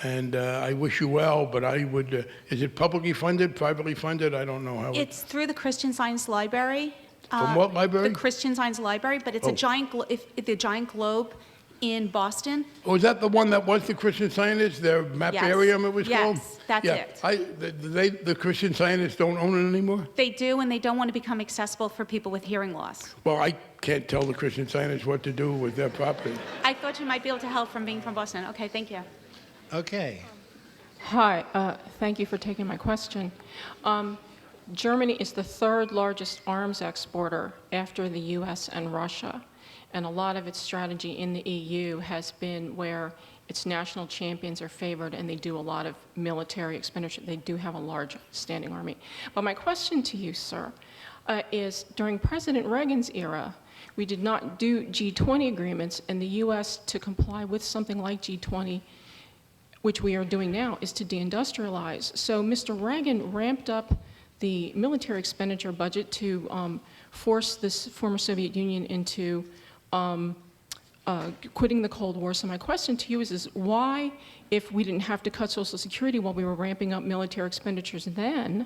and I wish you well, but I would, is it publicly funded, privately funded? I don't know how It's through the Christian Science Library. From what library? The Christian Science Library, but it's a giant, the giant globe in Boston. Oh, is that the one that was the Christian Scientists? Their Maparium, it was called? Yes, that's it. The Christian Scientists don't own it anymore? They do, and they don't want to become accessible for people with hearing loss. Well, I can't tell the Christian Scientists what to do with their property. I thought you might be able to help from being from Boston. Okay, thank you. Okay. Hi, thank you for taking my question. Germany is the third largest arms exporter after the US and Russia, and a lot of its strategy in the EU has been where its national champions are favored and they do a lot of military expenditure. They do have a large standing army. But my question to you, sir, is during President Reagan's era, we did not do G20 agreements, and the US, to comply with something like G20, which we are doing now, is to deindustrialize. So Mr. Reagan ramped up the military expenditure budget to force this former Soviet Union into quitting the Cold War. So my question to you is why, if we didn't have to cut Social Security while we were ramping up military expenditures then,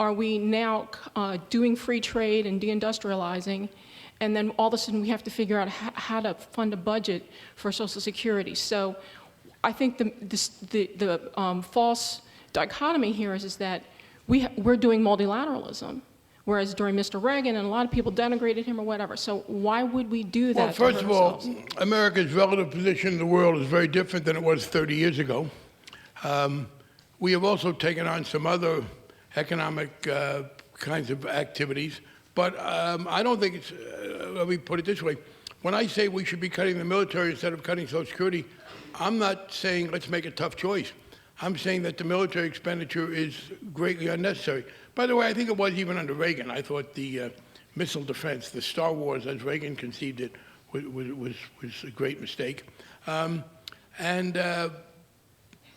are we now doing free trade and deindustrializing, and then all of a sudden we have to figure out how to fund a budget for Social Security? So I think the false dichotomy here is that we're doing multilateralism, whereas during Mr. Reagan, and a lot of people denigrated him or whatever. So why would we do that? Well, first to of hurt all, ourselves? America's relative position in the world is very different than it was 30 years ago. We have also taken on some other economic kinds of activities, but I don't think it's, let me put it this way. When I say we should be cutting the military instead of cutting Social Security, I'm not saying let's make a tough choice. I'm saying that the military expenditure is greatly unnecessary. By the way, I think it was even under Reagan. I thought the missile defense, the Star Wars as Reagan conceived it, was a great mistake.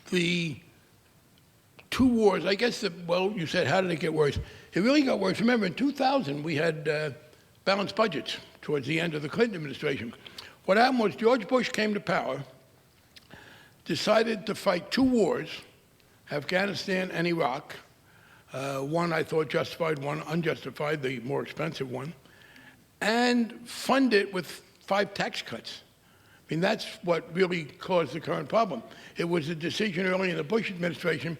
The two wars, I guess, well, you said, how did it get worse? It really got worse. Remember, in 2000, we had balanced budgets towards the end of the Clinton administration. What happened was George Bush came to power, decided to fight two wars, Afghanistan and Iraq. One I thought justified, one unjustified, the more expensive one, and fund it with 5 tax cuts. I mean, that's what really caused the current problem. It was a decision early in the Bush administration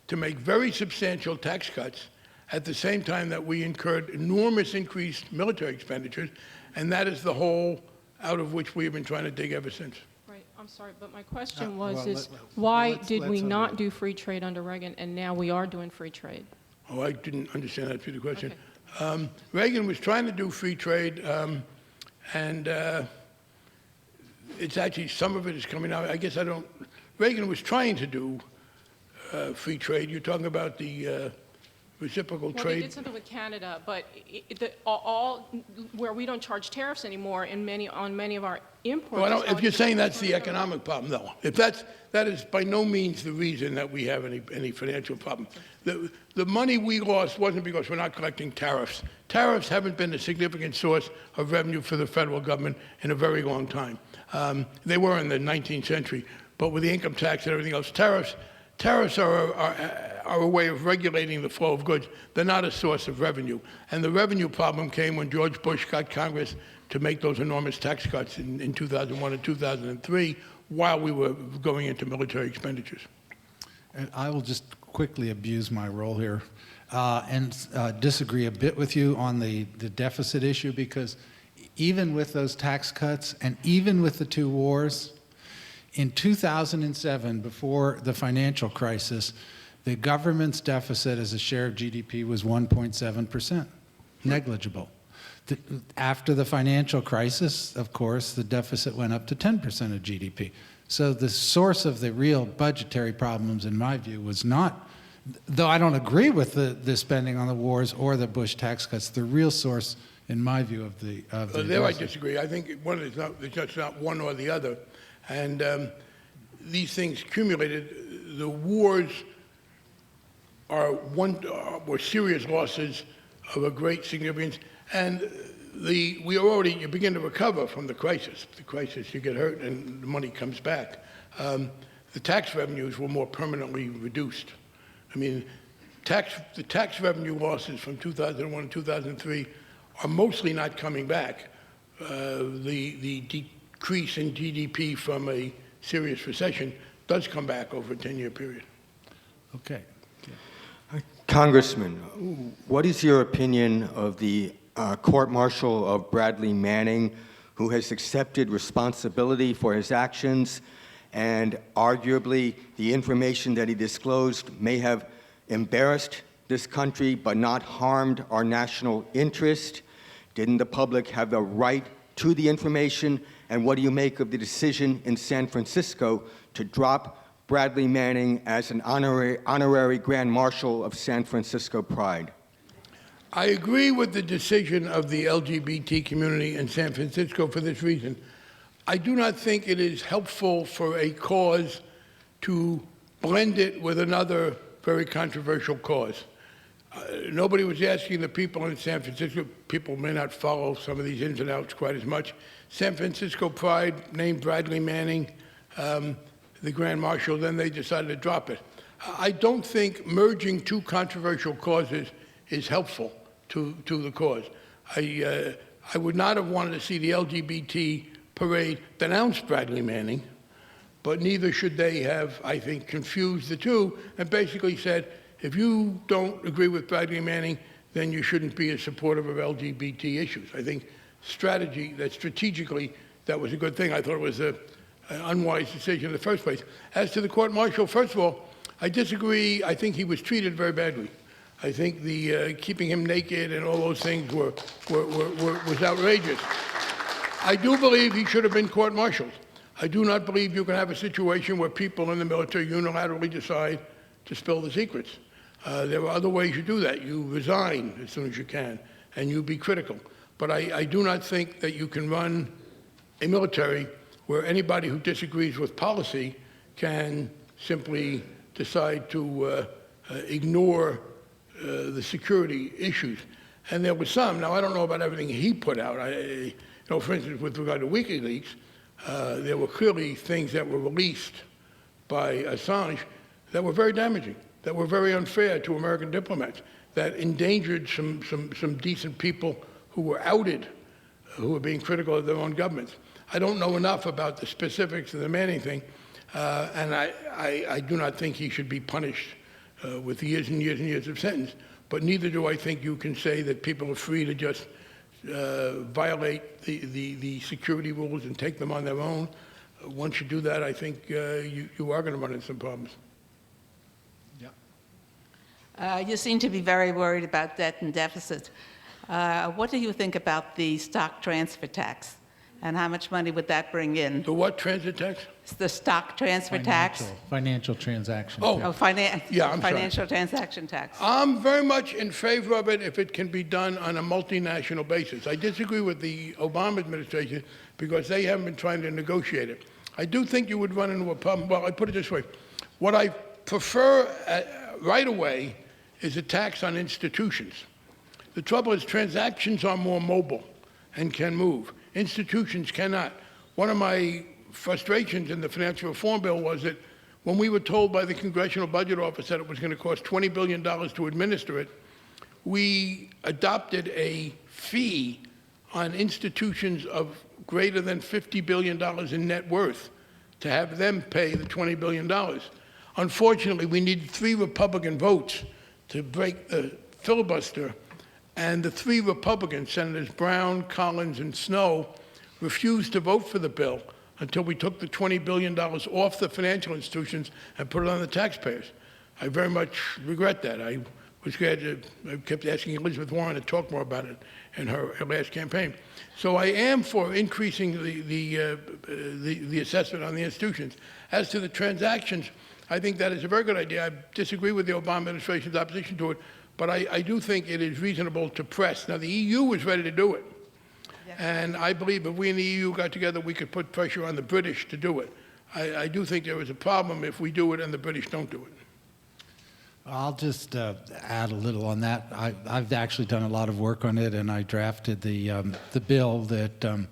to make very substantial tax cuts at the same time that we incurred enormous increased military expenditures, and that is the hole out of which we have been trying to dig ever since. Right, I'm sorry, but my question was, well, why did we let's not do free trade under Reagan, and now we are doing free trade? Oh, I didn't understand that through the question. Okay. Reagan was trying to do free trade, and it's actually, some of it is coming out. I guess I don't, Reagan was trying to do free trade. You're talking about the reciprocal Well, trade. they did something with Canada, but where we don't charge tariffs anymore on many of our imports. Well, if you're saying that's the economic problem, no. If that is by no means the reason that we have any financial problem. The money we lost wasn't because we're not collecting tariffs. Tariffs haven't been a significant source of revenue for the federal government in a very long time. They were in the 19th century, but with the income tax and everything else, tariffs are a way of regulating the flow of goods. They're not a source of revenue. And the revenue problem came when George Bush got Congress to make those enormous tax cuts in 2001 and 2003 while we were going into military expenditures. And I will just quickly abuse my role here and disagree a bit with you on the deficit issue, because even with those tax cuts and even with the two wars, in 2007, before the financial crisis, the government's deficit as a share of GDP was 1.7%, negligible. After the financial crisis, of course, the deficit went up to 10% of GDP. So the source of the real budgetary problems, in my view, was not, though I don't agree with the spending on the wars or the Bush tax cuts, the real source, in my view, of the There I disagree. I think it's just not one or the other. And these things accumulated. The wars were serious losses of a great significance. And you begin to recover from the crisis. The crisis, you get hurt and the money comes back. The tax revenues were more permanently reduced. I mean, the tax revenue losses from 2001 and 2003 are mostly not coming back. The decrease in GDP from a serious recession does come back over a 10-year period. Okay. Congressman, what is your opinion of the court-martial of Bradley Manning, who has accepted responsibility for his actions, and arguably the information that he disclosed may have embarrassed this country but not harmed our national interest? Didn't the public have the right to the information? And what do you make of the decision in San Francisco to drop Bradley Manning as an honorary Grand Marshal of San Francisco Pride? I agree with the decision of the LGBT community in San Francisco for this reason. I do not think it is helpful for a cause to blend it with another very controversial cause. Nobody was asking the people in San Francisco. People may not follow some of these ins and outs quite as much. San Francisco Pride named Bradley Manning the Grand Marshal, then they decided to drop it. I don't think merging two controversial causes is helpful to the cause. I would not have wanted to see the LGBT parade denounce Bradley Manning, but neither should they have, I think, confused the two and basically said, If you don't agree with Bradley Manning, then you shouldn't be a supporter of LGBT issues. I think strategically, that was a good thing. I thought it was an unwise decision in the first place. As to the court-martial, first of all, I disagree. I think he was treated very badly. I think the keeping him naked and all those things was outrageous. I do believe he should have been court-martialed. I do not believe you can have a situation where people in the military unilaterally decide to spill the secrets. There are other ways you do that. You resign as soon as you can, and you be critical. But I do not think that you can run a military where anybody who disagrees with policy can simply decide to ignore the security issues. And there was some. Now, I don't know about everything he put out. For instance, with regard to WikiLeaks, there were clearly things that were released by Assange that were very damaging, that were very unfair to American diplomats, that endangered some decent people who were outed, who were being critical of their own governments. I don't know enough about the specifics of the Manning thing, and I do not think he should be punished with years and years and years of sentence. But neither do I think you can say that people are free to just violate the security rules and take them on their own. Once you do that, I think you are going to run into some problems. You seem to be very worried about debt and deficit. What do you think about the stock transfer tax? And how much money would that bring in? The what transit tax? It's the stock transfer tax. Financial transaction. Oh, Yeah, I'm sorry. financial transaction tax. I'm very much in favor of it if it can be done on a multinational basis. I disagree with the Obama administration because they haven't been trying to negotiate it. I do think you would run into a problem. Well, I put it this way. What I prefer right away is a tax on institutions. The trouble is transactions are more mobile and can move. Institutions cannot. One of my frustrations in the financial reform bill was that when we were told by the Congressional Budget Office that it was going to cost $20 billion to administer it, we adopted a fee on institutions of greater than $50 billion in net worth to have them pay the $20 billion. Unfortunately, we needed 3 Republican votes to break the filibuster, and the 3 Republicans, Senators Brown, Collins, and Snow, refused to vote for the bill until we took the $20 billion off the financial institutions and put it on the taxpayers. I very much regret that. I was glad I kept asking Elizabeth Warren to talk more about it in her last campaign. So I am for increasing the assessment on the institutions. As to the transactions, I think that is a very good idea. I disagree with the Obama administration's opposition to it, but I do think it is reasonable to press. Now, the EU is ready to do it. Yes. And I believe if we in the EU got together, we could put pressure on the British to do it. I do think there is a problem if we do it and the British don't do it. I'll just add a little on that. I've actually done a lot of work on it, and I drafted the bill that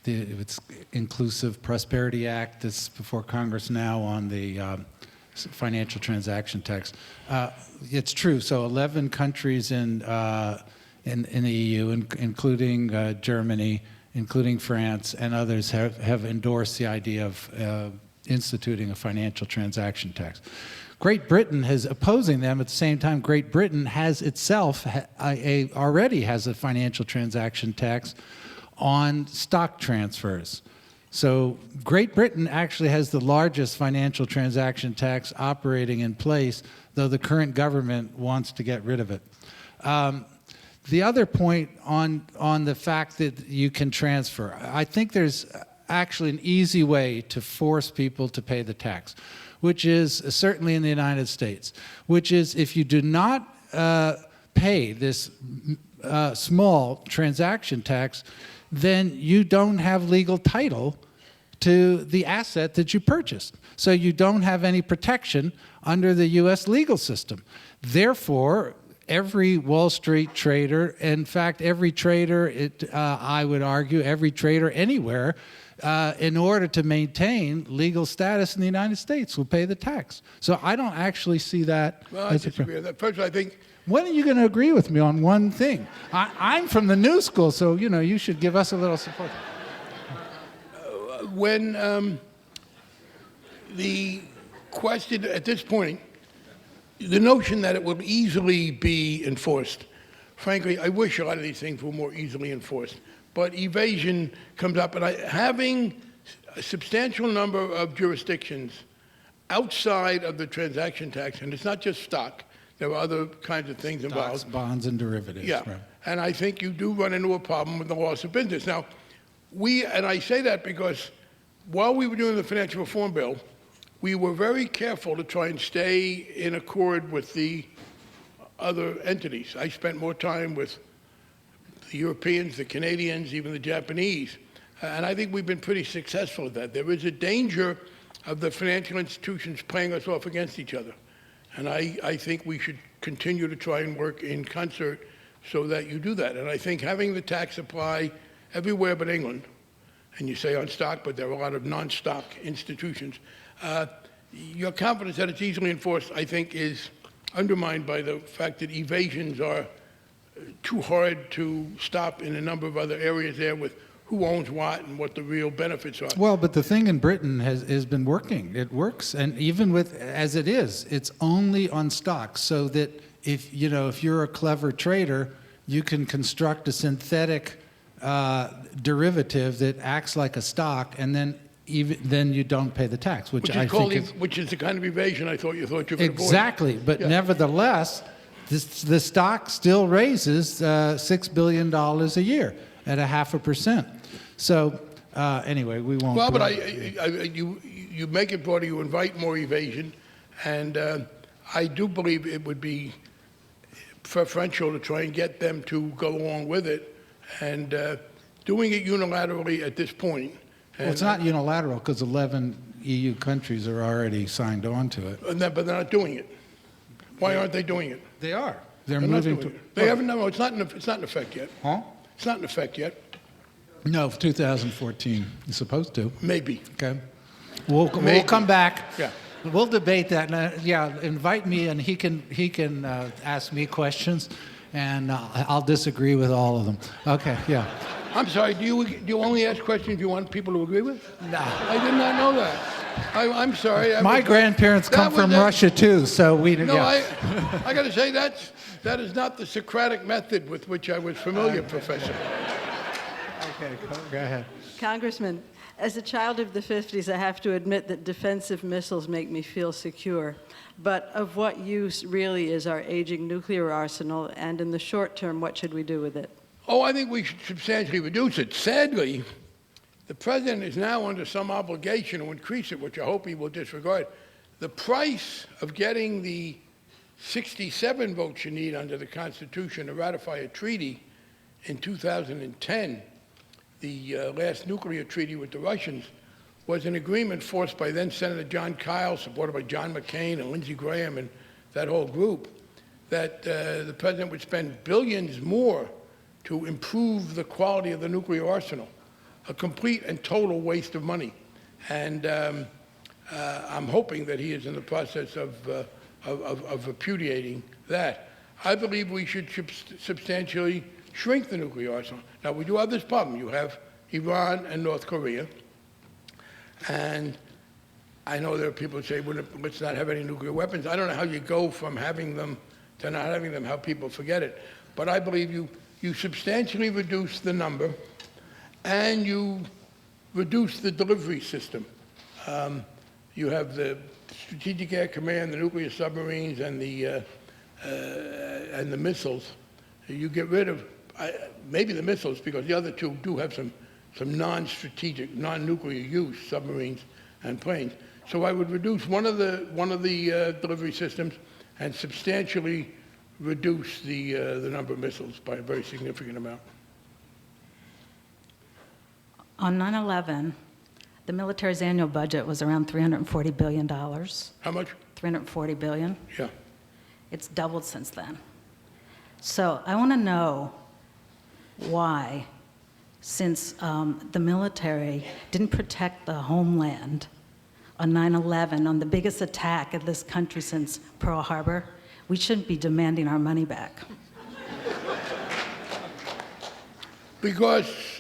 it's Inclusive Prosperity Act that's before Congress now on the financial transaction tax. It's true. So 11 countries in the EU, including Germany, including France, and others have endorsed the idea of instituting a financial transaction tax. Great Britain is opposing them. At the same time, Great Britain has itself already has a financial transaction tax on stock transfers. So Great Britain actually has the largest financial transaction tax operating in place, though the current government wants to get rid of it. The other point on the fact that you can transfer, I think there's actually an easy way to force people to pay the tax, which is certainly in the United States, which is if you do not pay this small transaction tax, then you don't have legal title to the asset that you purchased. So you don't have any protection under the U.S. legal system. Therefore, every Wall Street trader, in fact, every trader, I would argue, every trader anywhere, in order to maintain legal status in the United States will pay the tax. So I don't actually see that. Well, I disagree with that. First, I think when are you going to agree with me on one thing? I'm from the new school, so you should give us a little support. When the question at this point the notion that it will easily be enforced, frankly, I wish a lot of these things were more easily enforced. But evasion comes up, and having a substantial number of jurisdictions outside of the transaction tax, and it's not just stock, there are other kinds of things involved. Stocks, bonds, and derivatives. Yeah, Right. and I think you do run into a problem with the loss of business. Now, and I say that because while we were doing the financial reform bill, we were very careful to try and stay in accord with the other entities. I spent more time with the Europeans, the Canadians, even the Japanese, and I think we've been pretty successful at that. There is a danger of the financial institutions playing us off against each other, and I think we should continue to try and work in concert so that you do that. And I think having the tax apply everywhere but England, and you say on stock, but there are a lot of non-stock institutions, your confidence that it's easily enforced, I think, is undermined by the fact that evasions are too hard to stop in a number of other areas there with who owns what and what the real benefits are. Well, but the thing in Britain has been working. It works, and even with as it is, it's only on stocks. So that if you're a clever trader, you can construct a synthetic derivative that acts like a stock, and then you don't pay the tax, which I think is which is the kind of evasion I thought you could avoid. exactly. But Yeah. nevertheless, the stock still raises $6 billion a year at 0.5%. So anyway, we won't. Well, but you make it broader, you invite more evasion, and I do believe it would be preferential to try and get them to go along with it, and doing it unilaterally at this point. Well, it's not unilateral because 11 EU countries are already signed on to it. But they're not doing it. Why aren't they doing it? They are. They're They're not moving doing to. it. They haven't. No, it's not in effect yet. Huh? It's not in effect yet. No, 2014. You're supposed to. Maybe. Okay. We'll Maybe. come back. Yeah. We'll debate that. Yeah, invite me, and he can ask me questions, and I'll disagree with all of them. Okay. Yeah. I'm sorry. Do you only ask questions you want people to agree with? No. I did not know that. I'm sorry. My grandparents come from Russia too, so we. No, yeah. I got to say that is not the Socratic method with which I was familiar, Professor. Okay. Go ahead. Congressman, as a child of the 50s, I have to admit that defensive missiles make me feel secure. But of what use really is our aging nuclear arsenal, and in the short term, what should we do with it? Oh, I think we should substantially reduce it. Sadly, the president is now under some obligation to increase it, which I hope he will disregard. The price of getting the 67 votes you need under the Constitution to ratify a treaty in 2010, the last nuclear treaty with the Russians, was an agreement forced by then Senator John Kyle, supported by John McCain and Lindsey Graham and that whole group, that the president would spend billions more to improve the quality of the nuclear arsenal, a complete and total waste of money. And I'm hoping that he is in the process of repudiating that. I believe we should substantially shrink the nuclear arsenal. Now, we do have this problem. You have Iran and North Korea. And I know there are people who say, well, let's not have any nuclear weapons. I don't know how you go from having them to not having them, how people forget it. But I believe you substantially reduce the number, and you reduce the delivery system. You have the Strategic Air Command, the nuclear submarines, and the missiles. You get rid of maybe the missiles, because the other two do have some non-strategic, non-nuclear use, submarines and planes. So I would reduce one of the delivery systems and substantially reduce the number of missiles by a very significant amount. On 9/11, the military's annual budget was around $340 billion. How much? $340 billion. Yeah. It's doubled since then. So I want to know why, since the military didn't protect the homeland on 9/11, on the biggest attack of this country since Pearl Harbor, we shouldn't be demanding our money back. Because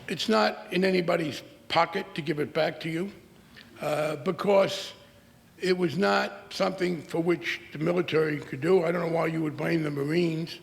it's not in anybody's pocket to give it back to you. Because It was not something for which the military could do. I don't know why you would blame the Marines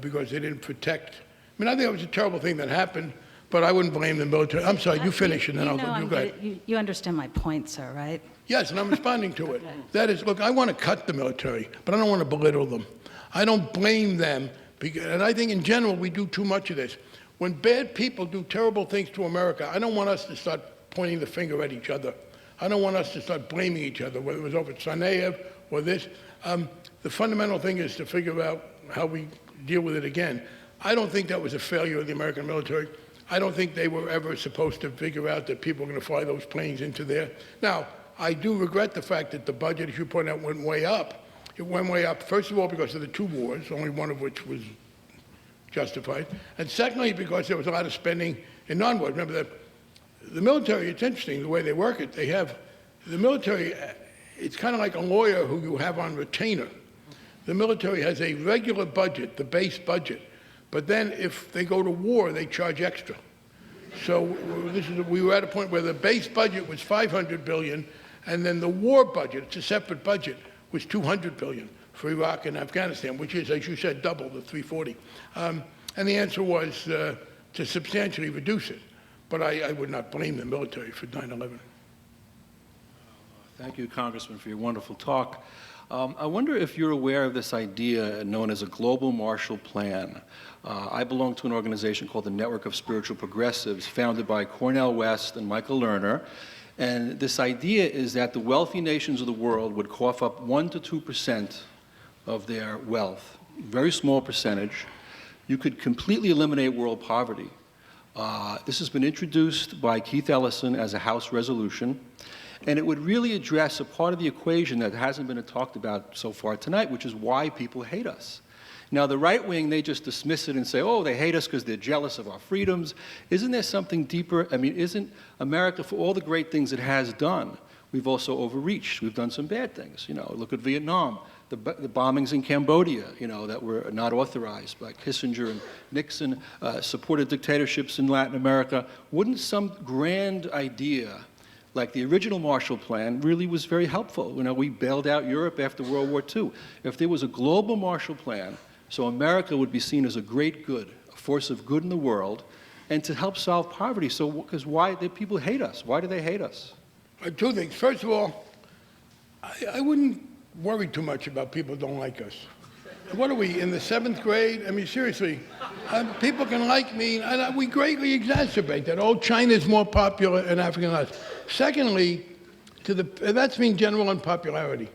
because they didn't protect. I mean, I think it was a terrible thing that happened, but I wouldn't blame the military. I'm sorry, you finish, and then I'll go. You go ahead. You understand my point, sir, right? Yes, and I'm responding to it. That is, look, I want to cut the military, but I don't want to belittle them. I don't blame them, and I think in general we do too much of this. When bad people do terrible things to America, I don't want us to start pointing the finger at each other. I don't want us to start blaming each other, whether it was over Tsarnaev or this. The fundamental thing is to figure out how we deal with it again. I don't think that was a failure of the American military. I don't think they were ever supposed to figure out that people were going to fly those planes into there. Now, I do regret the fact that the budget, as you pointed out, went way up. It went way up, first of all, because of the two wars, only one of which was justified. And secondly, because there was a lot of spending in non-war. Remember that the military, it's interesting the way they work it. They have, the military, it's kind of like a lawyer who you have on retainer. The military has a regular budget, the base budget. But then if they go to war, they charge extra. So we were at a point where the base budget was $500 billion, and then the war budget, it's a separate budget, was $200 billion for Iraq and Afghanistan, which is, as you said, double the 340. And the answer was to substantially reduce it. But I would not blame the military for 9/11. Thank you, Congressman, for your wonderful talk. I wonder if you're aware of this idea known as a global Marshall Plan. I belong to an organization called the Network of Spiritual Progressives, founded by Cornel West and Michael Lerner. And this idea is that the wealthy nations of the world would cough up 1% to 2% of their wealth, very small percentage. You could completely eliminate world poverty. This has been introduced by Keith Ellison as a House resolution, and it would really address a part of the equation that hasn't been talked about so far tonight, which is why people hate us. Now, the right wing, they just dismiss it and say, oh, they hate us because they're jealous of our freedoms. Isn't there something deeper? I mean, isn't America, for all the great things it has done, we've also overreached. We've done some bad things. You know, look at Vietnam, the bombings in Cambodia, you know, that were not authorized by Kissinger and Nixon, supported dictatorships in Latin America. Wouldn't some grand idea like the original Marshall Plan really was very helpful? You know, we bailed out Europe after World War II. If there was a global Marshall Plan, so America would be seen as a great good, a force of good in the world, and to help solve poverty. So, because why do people hate us? Why do they hate us? Two things. First of all, I wouldn't worry too much about people who don't like us. What are we, in the 7th grade? I mean, seriously, people can like me, and we greatly exacerbate that. Oh, China's more popular in Africa than us. Secondly, that's mean general unpopularity.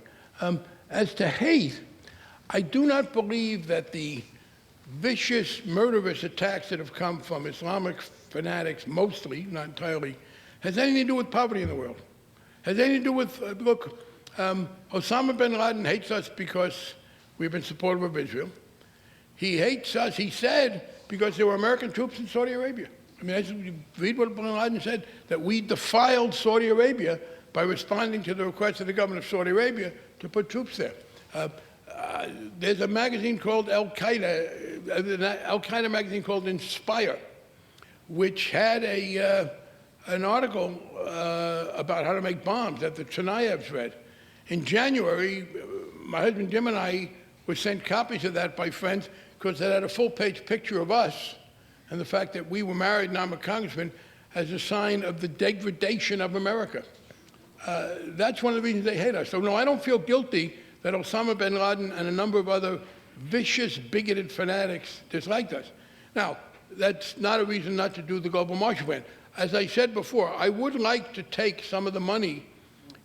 As to hate, I do not believe that the vicious, murderous attacks that have come from Islamic fanatics, mostly, not entirely, has anything to do with poverty in the world. Has anything to do with, look, Osama bin Laden hates us because we've been supportive of Israel. He hates us, he said, because there were American troops in Saudi Arabia. I mean, as you read what bin Laden said, that we defiled Saudi Arabia by responding to the request of the government of Saudi Arabia to put troops there. There's a magazine called Al-Qaeda magazine called Inspire, which had an article about how to make bombs that the Tsarnaevs read. In January, my husband Jim and I were sent copies of that by friends because it had a full-page picture of us and the fact that we were married and I'm a congressman as a sign of the degradation of America. That's one of the reasons they hate us. So no, I don't feel guilty that Osama bin Laden and a number of other vicious, bigoted fanatics disliked us. Now, that's not a reason not to do the Global Marshall Plan. As I said before, I would like to take some of the money,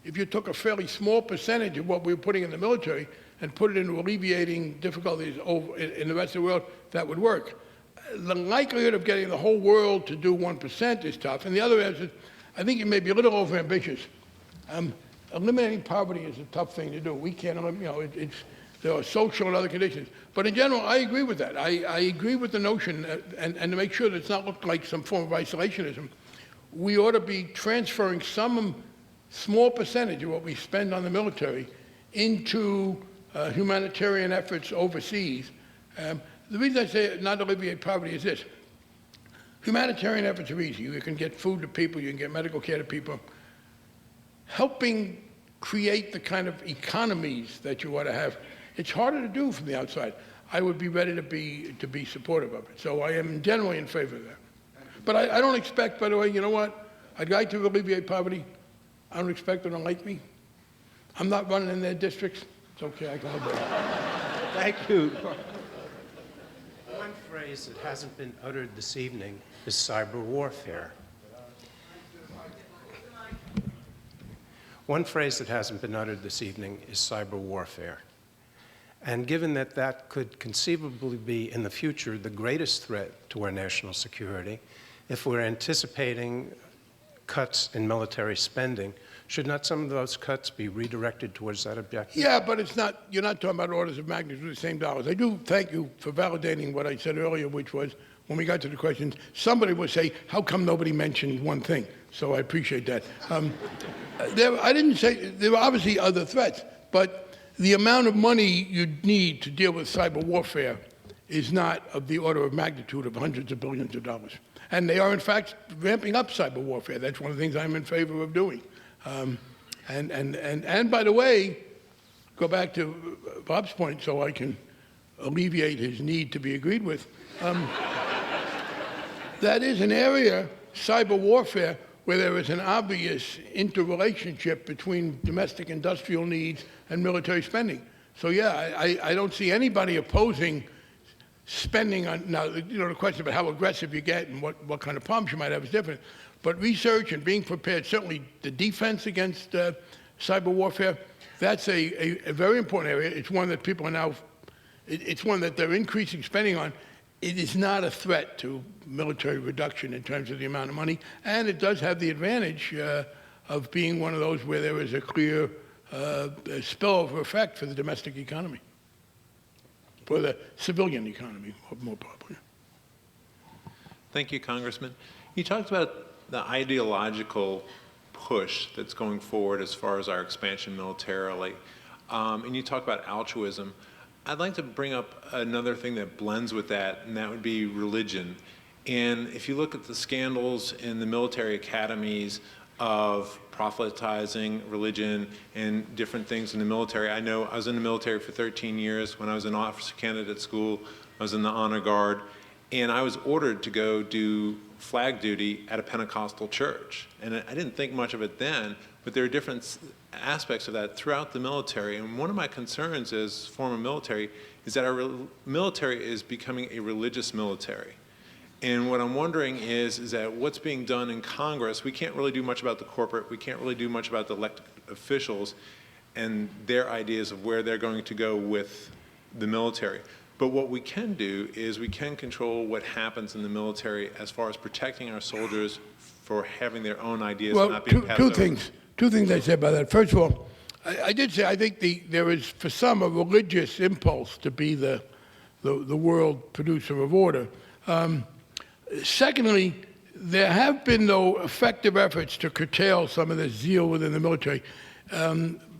if you took a fairly small percentage of what we were putting in the military and put it into alleviating difficulties in the rest of the world, that would work. The likelihood of getting the whole world to do 1% is tough. And the other is, I think you may be a little overambitious. Eliminating poverty is a tough thing to do. We can't, you know, there are social and other conditions. But in general, I agree with that. I agree with the notion, and to make sure that it's not looked like some form of isolationism, we ought to be transferring some small percentage of what we spend on the military into humanitarian efforts overseas. The reason I say not alleviate poverty is this. Humanitarian efforts are easy. You can get food to people, you can get medical care to people. Helping create the kind of economies that you ought to have. It's harder to do from the outside. I would be ready to be supportive of it. So I am generally in favor of that. But I don't expect, by the way, you know what? I'd like to alleviate poverty. I don't expect them to like me. I'm not running in their districts. It's okay, I can live there. Thank you. One phrase that hasn't been uttered this evening is cyber warfare. One phrase that hasn't been uttered this evening is cyber warfare. And given that that could conceivably be in the future the greatest threat to our national security, if we're anticipating cuts in military spending, should not some of those cuts be redirected towards that objective? Yeah, but it's not, you're not talking about orders of magnitude, the same dollars. I do thank you for validating what I said earlier, which was, when we got to the questions, somebody would say, how come nobody mentioned one thing? So I appreciate that. I didn't say, there were obviously other threats, but the amount of money you'd need to deal with cyber warfare is not of the order of magnitude of hundreds of billions of dollars. And they are, in fact, ramping up cyber warfare. That's one of the things I'm in favor of doing. And by the way, go back to Bob's point so I can alleviate his need to be agreed with. That is an area, cyber warfare, where there is an obvious interrelationship between domestic industrial needs and military spending. So yeah, I don't see anybody opposing spending on, now, the question about how aggressive you get and what kind of problems you might have is different. But research and being prepared, certainly the defense against cyber warfare, that's a very important area. It's one that people are now, it's one that they're increasing spending on. It is not a threat to military reduction in terms of the amount of money, and it does have the advantage of being one of those where there is a clear spillover effect for the domestic economy, for the civilian economy, more properly. Thank you, Congressman. You talked about the ideological push that's going forward as far as our expansion militarily, and you talk about altruism. I'd like to bring up another thing that blends with that, and that would be religion. And if you look at the scandals in the military academies of proselytizing religion and different things in the military, I know I was in the military for 13 years. When I was an officer candidate school, I was in the honor guard, and I was ordered to go do flag duty at a Pentecostal church. And I didn't think much of it then, but there are different aspects of that throughout the military. And one of my concerns as former military is that our military is becoming a religious military. And what I'm wondering is that what's being done in Congress, we can't really do much about the corporate, we can't really do much about the elected officials and their ideas of where they're going to go with the military. But what we can do is we can control what happens in the military as far as protecting our soldiers for having their own ideas and not being passed over. Two things I said about that. First of all, I did say I think there is, for some, a religious impulse to be the world producer of order. Secondly, there have been, though, effective efforts to curtail some of the zeal within the military.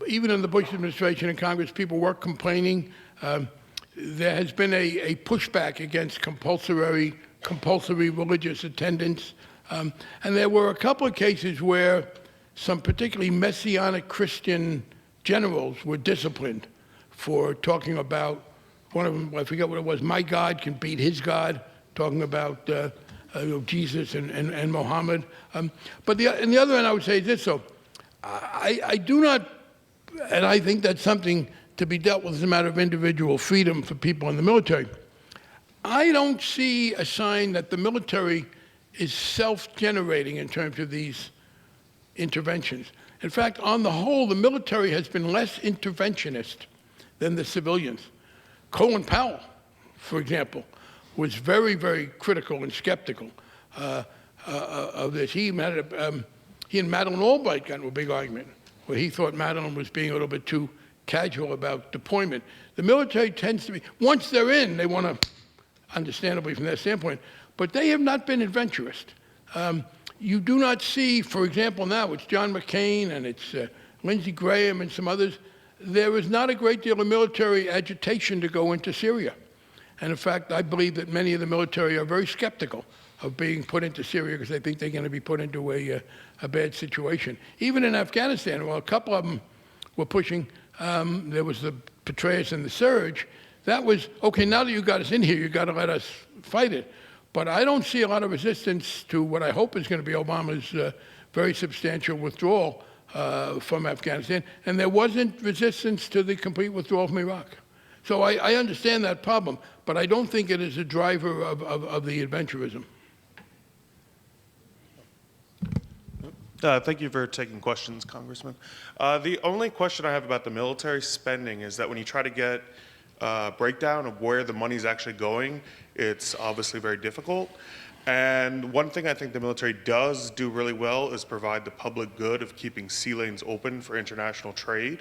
Even in the Bush administration and Congress, people were complaining. There has been a pushback against compulsory religious attendance. And there were a couple of cases where some particularly messianic Christian generals were disciplined for talking about, one of them, I forget what it was, my God can beat his God, talking about Jesus and Muhammad. But on the other hand, I would say this, so I do not, and I think that's something to be dealt with as a matter of individual freedom for people in the military. I don't see a sign that the military is self-generating in terms of these interventions. In fact, on the whole, the military has been less interventionist than the civilians. Colin Powell, for example, was very, very critical and skeptical of this. He and Madeleine Albright got into a big argument where he thought Madeleine was being a little bit too casual about deployment. The military tends to be, once they're in, they want to, understandably from their standpoint, but they have not been adventurous. You do not see, for example, now it's John McCain and it's Lindsey Graham and some others, there is not a great deal of military agitation to go into Syria. And in fact, I believe that many of the military are very skeptical of being put into Syria because they think they're going to be put into a bad situation. Even in Afghanistan, well, a couple of them were pushing. There was the Petraeus and the Surge. That was, okay, now that you got us in here, you got to let us fight it. But I don't see a lot of resistance to what I hope is going to be Obama's very substantial withdrawal from Afghanistan. And there wasn't resistance to the complete withdrawal from Iraq. So I understand that problem, but I don't think it is a driver of the adventurism. Thank you for taking questions, Congressman. The only question I have about the military spending is that when you try to get a breakdown of where the money's actually going, it's obviously very difficult. And one thing I think the military does do really well is provide the public good of keeping sea lanes open for international trade.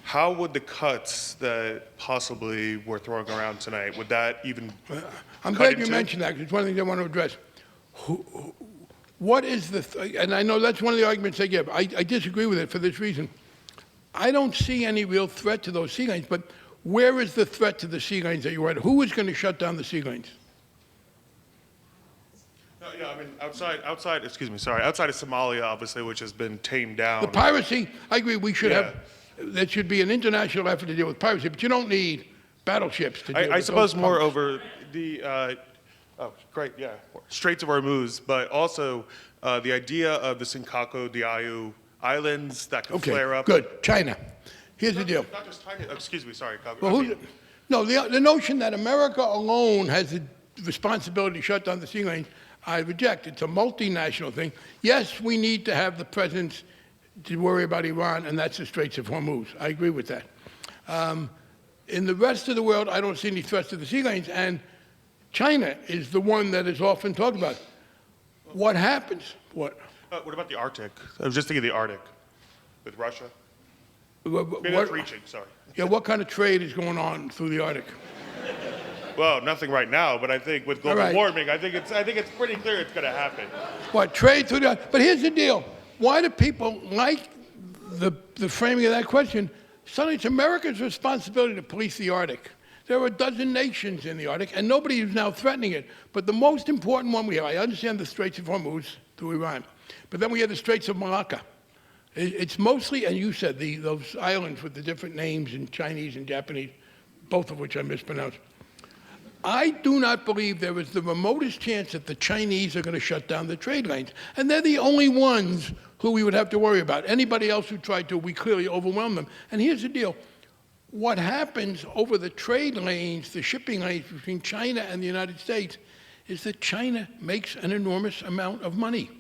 How would the cuts that possibly we're throwing around tonight, would that even I'm glad you mentioned that, because it's one of the things I want to address. What is and I know that's one of the arguments they give. I disagree with it for this reason. I don't see any real threat to those sea lanes, but where is the threat to the sea lanes that you're at? Who is going to shut down the sea lanes? Yeah, I mean, outside of Somalia, obviously, which has been tamed down. The piracy, I agree, we should have, there should be an international effort to deal with piracy, but you don't need battleships to deal with I suppose those more punks. over the, Straits of Hormuz, but also the idea of the Senkaku Diaoyu Islands that could flare up. Good. China. Here's the deal. Not just China, excuse me, sorry. Well, the notion that America alone has the responsibility to shut down the sea lanes, I reject. It's a multinational thing. Yes, we need to have the presence to worry about Iran, and that's the Straits of Hormuz. I agree with that. In the rest of the world, I don't see any threats to the sea lanes, and China is the one that is often talked about. What happens? What about the Arctic? I was just thinking of the Arctic with Russia. Maybe that's reaching, sorry. Yeah, what kind of trade is going on through the Arctic? Well, nothing right now, but I think with global warming, I think it's pretty clear it's going to happen. What, trade through the Arctic? But here's the deal. Why do people like the framing of that question? Suddenly it's America's responsibility to police the Arctic. There are a dozen nations in the Arctic, and nobody is now threatening it. But the most important one we have, I understand the Straits of Hormuz through Iran, but then we have the Straits of Malacca. It's mostly, and you said, those islands with the different names in Chinese and Japanese, both of which I mispronounced. I do not believe there is the remotest chance that the Chinese are going to shut down the trade lanes. And they're the only ones who we would have to worry about. Anybody else who tried to, we clearly overwhelm them. And here's the deal. What happens over the trade lanes, the shipping lanes between China and the United States, is that China makes an enormous amount of money.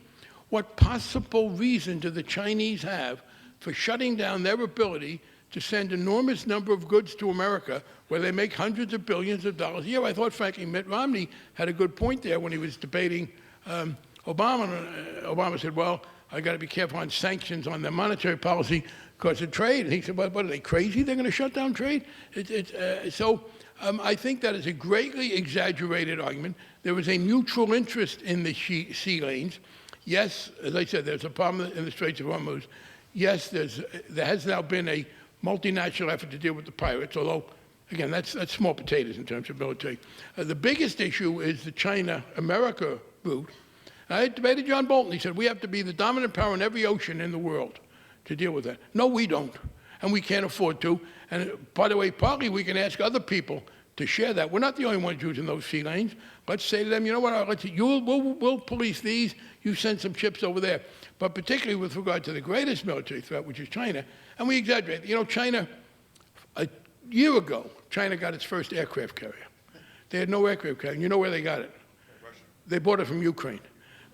What possible reason do the Chinese have for shutting down their ability to send enormous number of goods to America where they make hundreds of billions of dollars a year? I thought, frankly, Mitt Romney had a good point there when he was debating Obama. Obama said, well, I got to be careful on sanctions on their monetary policy because of trade. And he said, what are they, crazy? They're going to shut down trade? I think that is a greatly exaggerated argument. There is a mutual interest in the sea lanes. Yes, as I said, there's a problem in the Straits of Hormuz. Yes, there has now been a multinational effort to deal with the pirates, although, again, that's small potatoes in terms of military. The biggest issue is the China-America route. I debated John Bolton. He said, we have to be the dominant power in every ocean in the world to deal with that. No, we don't, and we can't afford to. And by the way, partly we can ask other people to share that. We're not the only ones using those sea lanes. Let's say to them, you know what, we'll police these, you send some ships over there. But particularly with regard to the greatest military threat, which is China, and we exaggerate. You know, China, a year ago, China got its first aircraft carrier. They had no aircraft carrier. You know where they got it? Russia. They bought it from Ukraine.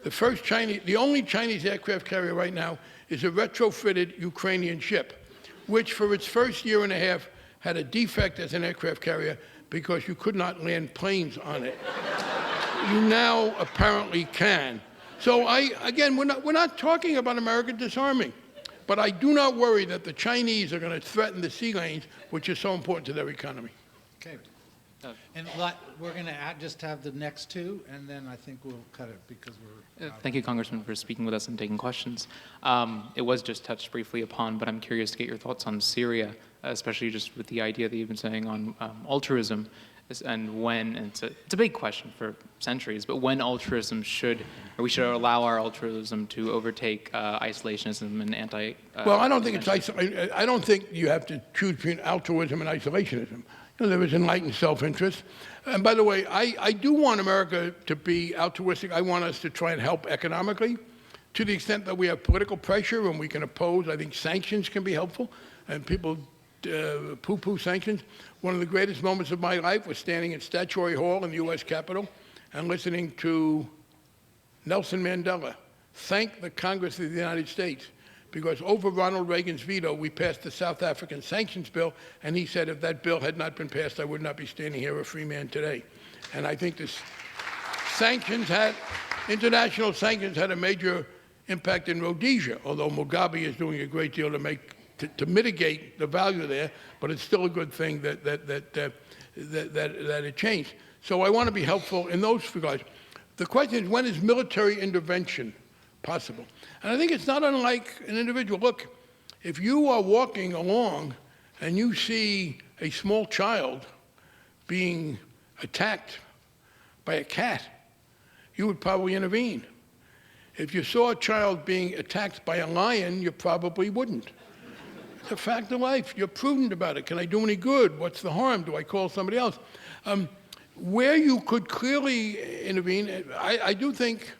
The only Chinese aircraft carrier right now is a retrofitted Ukrainian ship, which for its first year and a half had a defect as an aircraft carrier because you could not land planes on it. You now apparently can. So again, we're not talking about America disarming, but I do not worry that the Chinese are going to threaten the sea lanes, which is so important to their economy. Okay. And we're going to just have the next two, and then I think we'll cut it because we're... Thank you, Congressman, for speaking with us and taking questions. It was just touched briefly upon, but I'm curious to get your thoughts on Syria, especially just with the idea that you've been saying on altruism. and when, and it's a big question for centuries, but when altruism should, or we should allow our altruism to overtake isolationism and anti. Well, I don't think I don't think you have to choose between altruism and isolationism. You know, there is enlightened self-interest. And by the way, I do want America to be altruistic. I want us to try and help economically. To the extent that we have political pressure and we can oppose, I think sanctions can be helpful. And people poo-poo sanctions. One of the greatest moments of my life was standing at Statuary Hall in the U.S. Capitol and listening to Nelson Mandela thank the Congress of the United States, because over Ronald Reagan's veto, we passed the South African sanctions bill, and he said if that bill had not been passed, I would not be standing here a free man today. And I think this international sanctions had a major impact in Rhodesia, although Mugabe is doing a great deal to mitigate the value there, but it's still a good thing that it changed. So I want to be helpful in those regards. The question is, when is military intervention possible? And I think it's not unlike an individual. Look, if you are walking along and you see a small child being attacked by a cat, you would probably intervene. If you saw a child being attacked by a lion, you probably wouldn't. It's a fact of life. You're prudent about it. Can I do any good? What's the harm? Do I call somebody else? Where you could clearly intervene, I do think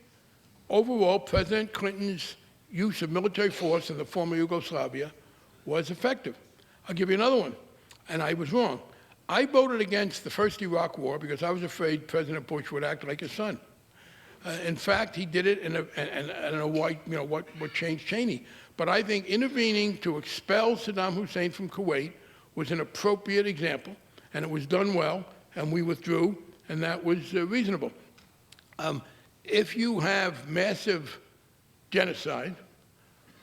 overall President Clinton's use of military force in the former Yugoslavia was effective. I'll give you another one, and I was wrong. I voted against the first Iraq War because I was afraid President Bush would act like his son. In fact, he did it and I don't know why, what changed Cheney. But I think intervening to expel Saddam Hussein from Kuwait was an appropriate example, and it was done well, and we withdrew, and that was reasonable. If you have massive genocide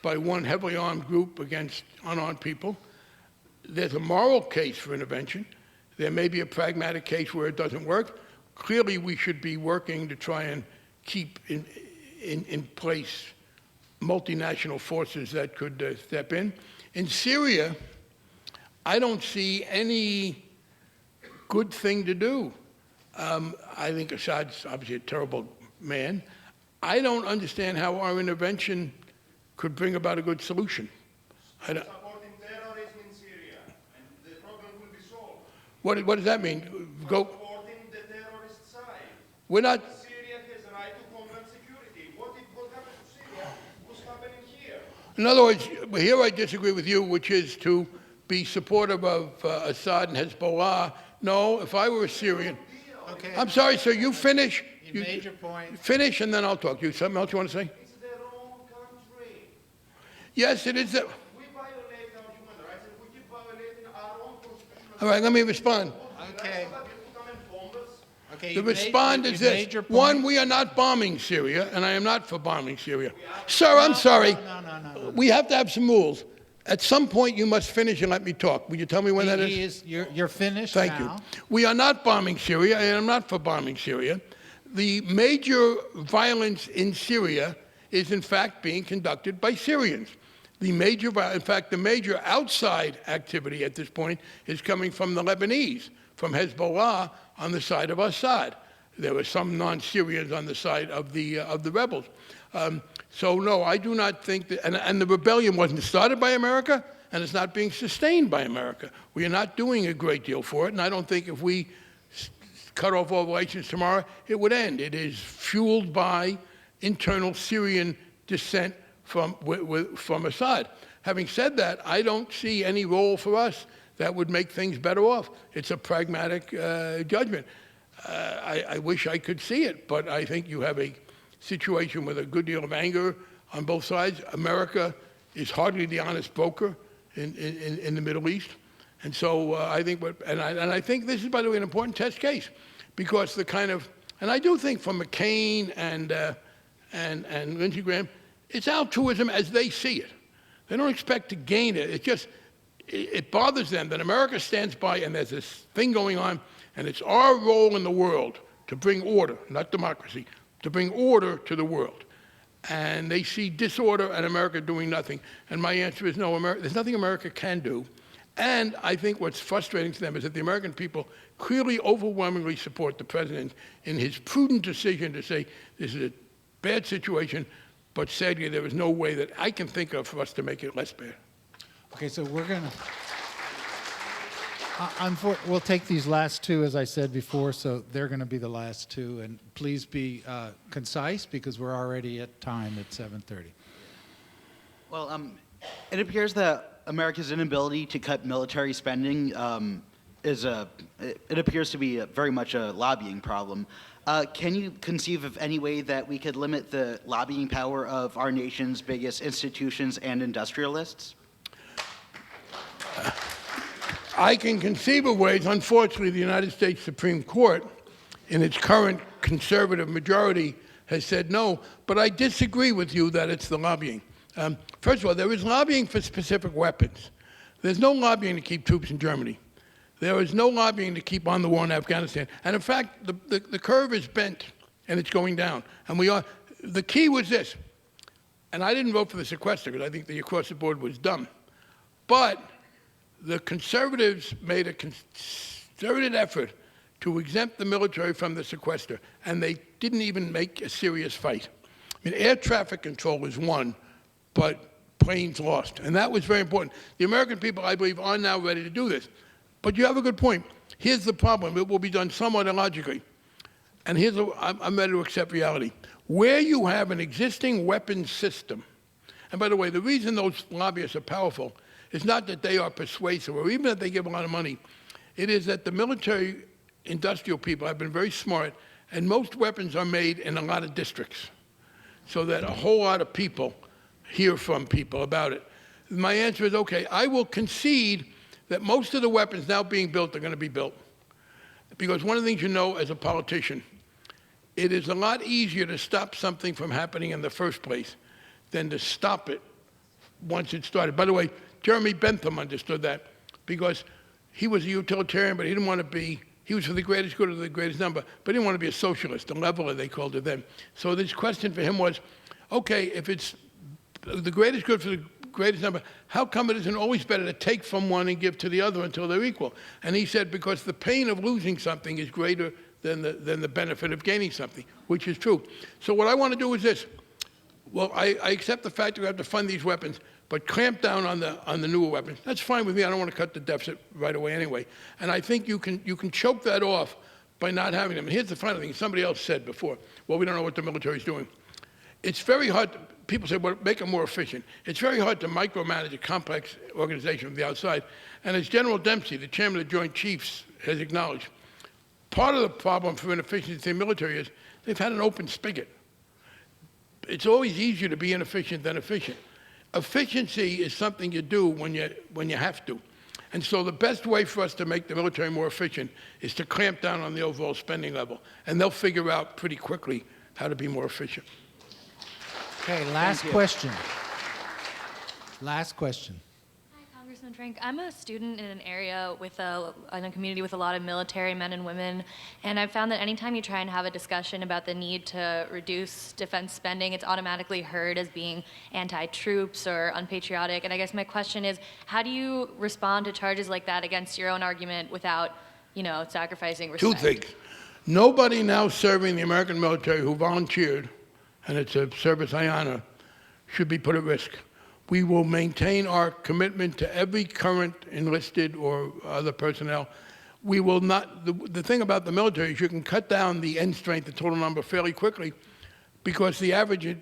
by one heavily armed group against unarmed people, there's a moral case for intervention. There may be a pragmatic case where it doesn't work. Clearly, we should be working to try and keep in place multinational forces that could step in. In Syria, I don't see any good thing to do. I think Assad's obviously a terrible man. I don't understand how our intervention could bring about a good solution. Supporting terrorism in Syria, and the problem will be solved. What does that mean? Go. Supporting the terrorist side. We're not. Syria has a right to homeland security. What happened to Syria? What's happening here? In other words, here I disagree with you, which is to be supportive of Assad and Hezbollah. No, if I were a Syrian. Okay. I'm sorry, sir, you finish. You made your point. Finish, and then I'll talk. You something else you want to say? It's their own country. Yes, it is. We violate our human rights, and we keep violating our own constitutional. All right, let me respond. Okay. Okay. The respond is this. One, we are not bombing Syria, and I am not for bombing Syria. Sir, I'm sorry. No. We have to have some rules. At some point, you must finish and let me talk. Will you tell me when that is? You're finished Thank now. you. We are not bombing Syria, and I'm not for bombing Syria. The major violence in Syria is, in fact, being conducted by Syrians. In fact, the major outside activity at this point is coming from the Lebanese, from Hezbollah on the side of Assad. There were some non-Syrians on the side of the rebels. So no, I do not think that, and the rebellion wasn't started by America, and it's not being sustained by America. We are not doing a great deal for it, and I don't think if we cut off all relations tomorrow, it would end. It is fueled by internal Syrian dissent from Assad. Having said that, I don't see any role for us that would make things better off. It's a pragmatic judgment. I wish I could see it, but I think you have a situation with a good deal of anger on both sides. America is hardly the honest broker in the Middle East. And so I think, I think this is, by the way, an important test case, because the kind of, and I do think from McCain and Lindsey Graham, it's altruism as they see it. They don't expect to gain it. It just, it bothers them that America stands by and there's this thing going on, and it's our role in the world to bring order, not democracy, to bring order to the world. And they see disorder and America doing nothing. And my answer is no, there's nothing America can do. And I think what's frustrating to them is that the American people clearly overwhelmingly support the president in his prudent decision to say this is a bad situation, but sadly there is no way that I can think of for us to make it less bad. Okay, so we're going to... we'll take these last two, as I said before, so they're going to be the last two. And please be concise, because we're already at time at 7:30. Well, it appears that America's inability to cut military spending it appears to be very much a lobbying problem. Can you conceive of any way that we could limit the lobbying power of our nation's biggest institutions and industrialists? I can conceive of ways. Unfortunately, the United States Supreme Court, in its current conservative majority, has said no, but I disagree with you that it's the lobbying. First of all, there is lobbying for specific weapons. There's no lobbying to keep troops in Germany. There is no lobbying to keep on the war in Afghanistan. And in fact, the curve is bent, and it's going down. And the key was this, and I didn't vote for the sequester because I think the across-the-board was dumb, but the conservatives made a concerted effort to exempt the military from the sequester, and they didn't even make a serious fight. I mean, air traffic control is won, but planes lost, and that was very important. The American people, I believe, are now ready to do this. But you have a good point. Here's the problem. It will be done somewhat illogically, and I'm ready to accept reality. Where you have an existing weapons system, and by the way, the reason those lobbyists are powerful is not that they are persuasive, or even that they give a lot of money. It is that the military industrial people have been very smart, and most weapons are made in a lot of districts, so that a whole lot of people hear from people about it. My answer is, okay, I will concede that most of the weapons now being built are going to be built. Because one of the things you know as a politician, it is a lot easier to stop something from happening in the first place than to stop it once it started. By the way, Jeremy Bentham understood that, because he was a utilitarian, but he didn't want to be, he was for the greatest good of the greatest number, but he didn't want to be a socialist, a leveler they called it then. So this question for him was, okay, if it's the greatest good for the greatest number, how come it isn't always better to take from one and give to the other until they're equal? And he said, because the pain of losing something is greater than the benefit of gaining something, which is true. So what I want to do is this. Well, I accept the fact that we have to fund these weapons, but clamp down on the newer weapons. That's fine with me. I don't want to cut the deficit right away anyway. And I think you can choke that off by not having them. And here's the final thing. Somebody else said before, well, we don't know what the military is doing. It's very hard. People say, well, make them more efficient. It's very hard to micromanage a complex organization from the outside. And as General Dempsey, the chairman of the Joint Chiefs, has acknowledged, part of the problem for inefficiency in the military is they've had an open spigot. It's always easier to be inefficient than efficient. Efficiency is something you do when you have to. And so the best way for us to make the military more efficient is to clamp down on the overall spending level. And they'll figure out pretty quickly how to be more efficient. Okay, last question. Last question. Hi, Congressman Frank. I'm a student in an area in a community with a lot of military men and women, and I've found that anytime you try and have a discussion about the need to reduce defense spending, it's automatically heard as being anti-troops or unpatriotic. And I guess my question is, how do you respond to charges like that against your own argument without, sacrificing respect? Two things. Nobody now serving the American military who volunteered, and it's a service I honor, should be put at risk. We will maintain our commitment to every current enlisted or other personnel. We will not, the thing about the military is you can cut down the end strength, the total number, fairly quickly, because the average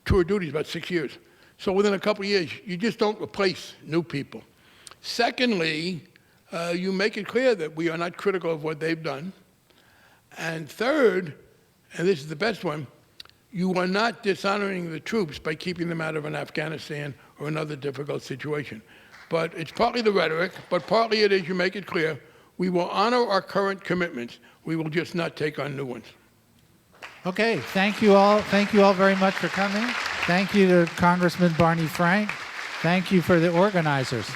tour of duty is about 6 years. So within a couple of years, you just don't replace new people. Secondly, you make it clear that we are not critical of what they've done. And third, and this is the best one, you are not dishonoring the troops by keeping them out of an Afghanistan or another difficult situation. But it's partly the rhetoric, but partly it is you make it clear we will honor our current commitments. We will just not take on new ones. Okay, thank you all. Thank you all very much for coming. Thank you to Congressman Barney Frank. Thank you for the organizers.